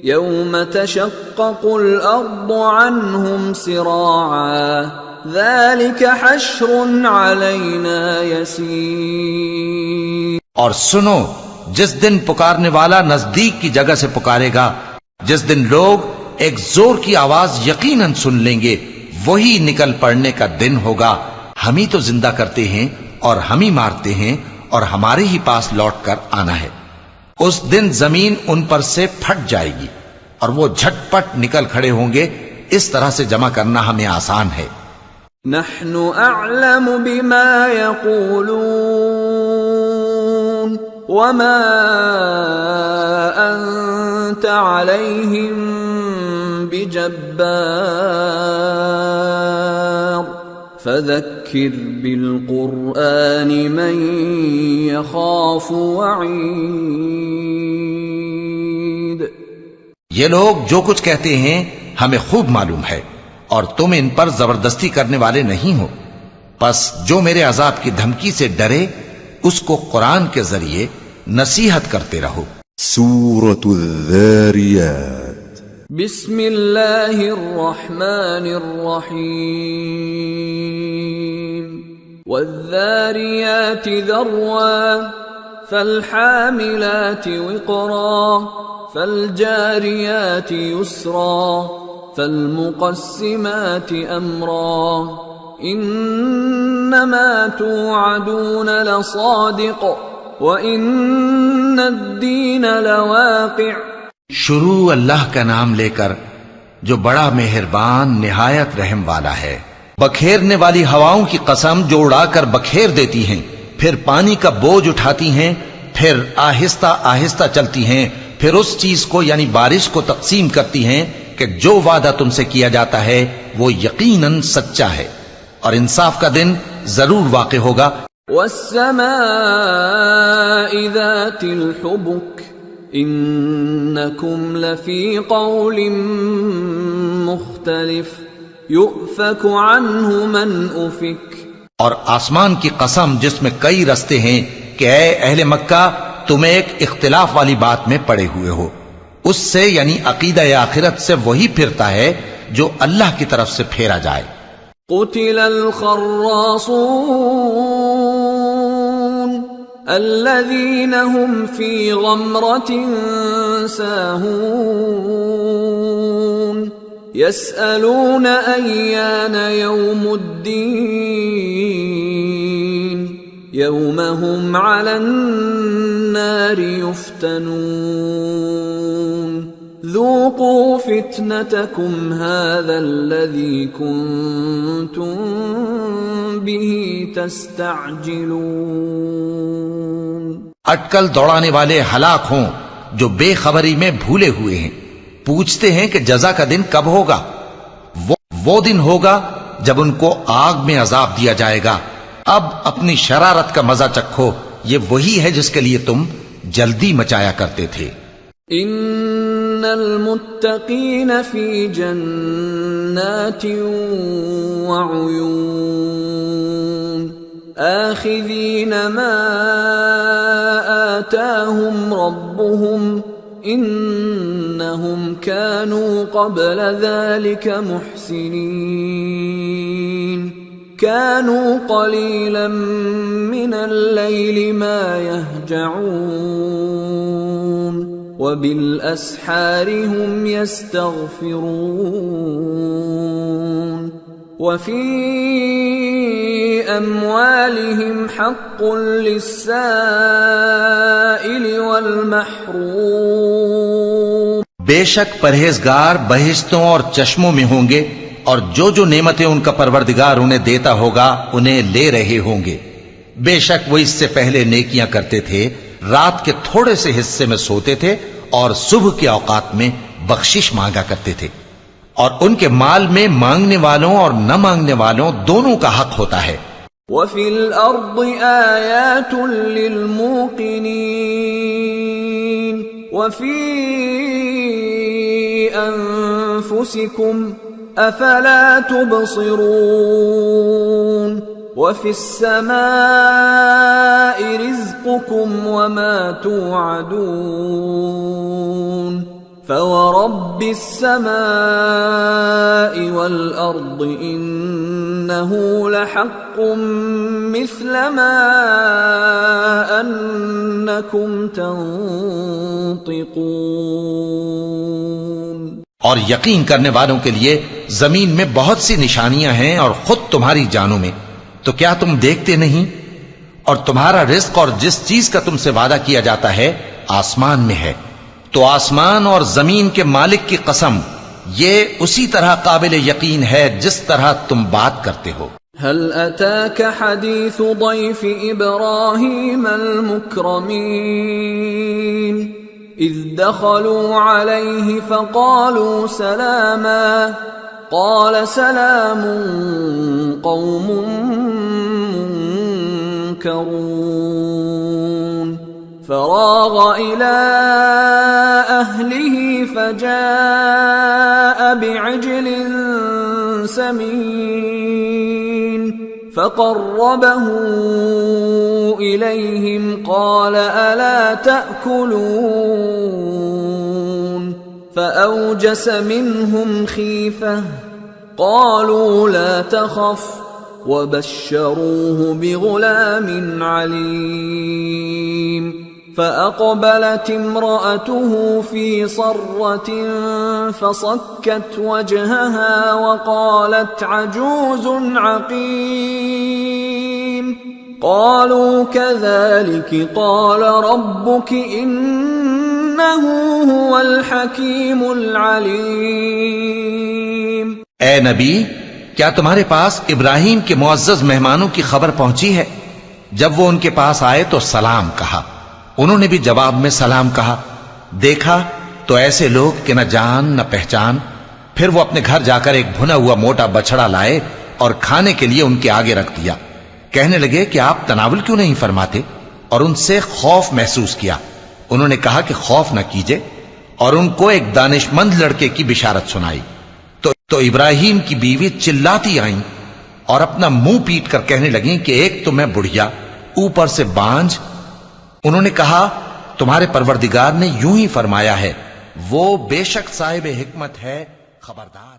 يوم تشقق الأرض عنهم سراعا ذلك حشر علينا يسير۔ اور سنو، جس دن پکارنے والا نزدیک کی جگہ سے پکارے گا، جس دن لوگ ایک زور کی آواز یقیناً سن لیں گے، وہی نکل پڑنے کا دن ہوگا۔ ہم ہی تو زندہ کرتے ہیں اور ہم ہی مارتے ہیں اور ہمارے ہی پاس لوٹ کر آنا ہے۔ اس دن زمین ان پر سے پھٹ جائے گی اور وہ جھٹ پٹ نکل کھڑے ہوں گے۔ اس طرح سے جمع کرنا ہمیں آسان ہے۔ نحن اعلم بما يقولون وما انت عليهم بجبار فذكر بالقرآن من يخاف وعيد۔ یہ لوگ جو کچھ کہتے ہیں ہمیں خوب معلوم ہے، اور تم ان پر زبردستی کرنے والے نہیں ہو، پس جو میرے عذاب کی دھمکی سے ڈرے اس کو قرآن کے ذریعے نصیحت کرتے رہو۔ سورة الذاريات بسم اللہ الرحمن الرحیم والذاریات ذروا فالحاملات وقرا فالجاریات یسرا فالمقسمات امرا انما توعدون لصادق وان الدین لواقع۔ شروع اللہ کا نام لے کر جو بڑا مہربان نہایت رحم والا ہے۔ بکھیرنے والی ہواؤں کی قسم جو اڑا کر بکھیر دیتی ہیں، پھر پانی کا بوجھ اٹھاتی ہیں، پھر آہستہ آہستہ چلتی ہیں، پھر اس چیز کو یعنی بارش کو تقسیم کرتی ہیں کہ جو وعدہ تم سے کیا جاتا ہے وہ یقیناً سچا ہے، اور انصاف کا دن ضرور واقع ہوگا۔ والسماء ذات الحبك انکم لفی قول مختلف یؤفک عنہ من افک۔ اور آسمان کی قسم جس میں کئی رستے ہیں کہ اے اہل مکہ تم ایک اختلاف والی بات میں پڑے ہوئے ہو، اس سے یعنی عقیدہ آخرت سے وہی پھرتا ہے جو اللہ کی طرف سے پھیرا جائے۔ قتل الخراصون الذين هم في غمرة ساهون يسألون أيان يوم الدين يوم هم على النار يفتنون ذوقوا فتنتكم هذا الذي كنتم به تستعجلون۔ اٹکل دوڑانے والے ہلاک ہوں جو بے خبری میں بھولے ہوئے ہیں، پوچھتے ہیں کہ جزا کا دن کب ہوگا۔ وہ دن ہوگا جب ان کو آگ میں عذاب دیا جائے گا، اب اپنی شرارت کا مزہ چکھو، یہ وہی ہے جس کے لیے تم جلدی مچایا کرتے تھے۔ ان المتقین فی جنات وعیون آخذین ما آتاهم ربهم انہم كانوا قبل ذلك محسنین كانوا قليلا من الليل ما يهجعون وبالأسحار هم يستغفرون وفي أموالهم حق للسائل والمحروم بے شک پرہیزگار بہشتوں اور چشموں میں ہوں گے، اور جو جو نعمتیں ان کا پروردگار انہیں دیتا ہوگا انہیں لے رہے ہوں گے۔ بے شک وہ اس سے پہلے نیکیاں کرتے تھے، رات کے تھوڑے سے حصے میں سوتے تھے اور صبح کے اوقات میں بخشش مانگا کرتے تھے، اور ان کے مال میں مانگنے والوں اور نہ مانگنے والوں دونوں کا حق ہوتا ہے۔ وَفِي الْأَرْضِ آيَاتٌ لِّلْمُوقِنِينَ وَفِي أَنفُسِكُمْ أَفَلَا تُبْصِرُونَ وَفِي السَّمَاءِ رِزْقُكُمْ وَمَا تُوعَدُونَ فَوَرَبِّ السَّمَاءِ وَالْأَرْضِ إِنَّهُ لَحَقٌّ مِثْلَ مَا أَنَّكُمْ تَنطِقُونَ اور یقین کرنے والوں کے لیے زمین میں بہت سی نشانیاں ہیں اور خود تمہاری جانوں میں، تو کیا تم دیکھتے نہیں؟ اور تمہارا رزق اور جس چیز کا تم سے وعدہ کیا جاتا ہے آسمان میں ہے، تو آسمان اور زمین کے مالک کی قسم یہ اسی طرح قابل یقین ہے جس طرح تم بات کرتے ہو۔ هل أتاك حديث ضيف إبراهيم المكرمين إذ دخلوا عليه فقالوا سلاما قال سلام قوم منكرون فراغ إلى أهله فجاء بعجل سمين فقربه إليهم قال ألا تأكلون فأوجس منهم خيفة قالوا لا تخف وبشروه بغلام عليم فأقبلت امرأته في صرة فصكت وجهها وقالت عجوز عقيم قالوا كذلك قال ربك إنه هو الحكيم العليم۔ اے نبی، کیا تمہارے پاس ابراہیم کے معزز مہمانوں کی خبر پہنچی ہے؟ جب وہ ان کے پاس آئے تو سلام کہا، انہوں نے بھی جواب میں سلام کہا۔ دیکھا تو ایسے لوگ کہ نہ جان نہ پہچان۔ پھر وہ اپنے گھر جا کر ایک بھنا ہوا موٹا بچڑا لائے اور کھانے کے لیے ان کے آگے رکھ دیا۔ کہنے لگے کہ آپ تناول کیوں نہیں فرماتے؟ اور ان سے خوف محسوس کیا۔ انہوں نے کہا کہ خوف نہ کیجئے، اور ان کو ایک دانش مند لڑکے کی بشارت سنائی۔ تو ابراہیم کی بیوی چلاتی آئیں اور اپنا منہ پیٹ کر کہنے لگیں کہ ایک تو میں بڑھیا، اوپر سے بانجھ۔ انہوں نے کہا تمہارے پروردگار نے یوں ہی فرمایا ہے، وہ بے شک صاحب حکمت ہے، خبردار ہے۔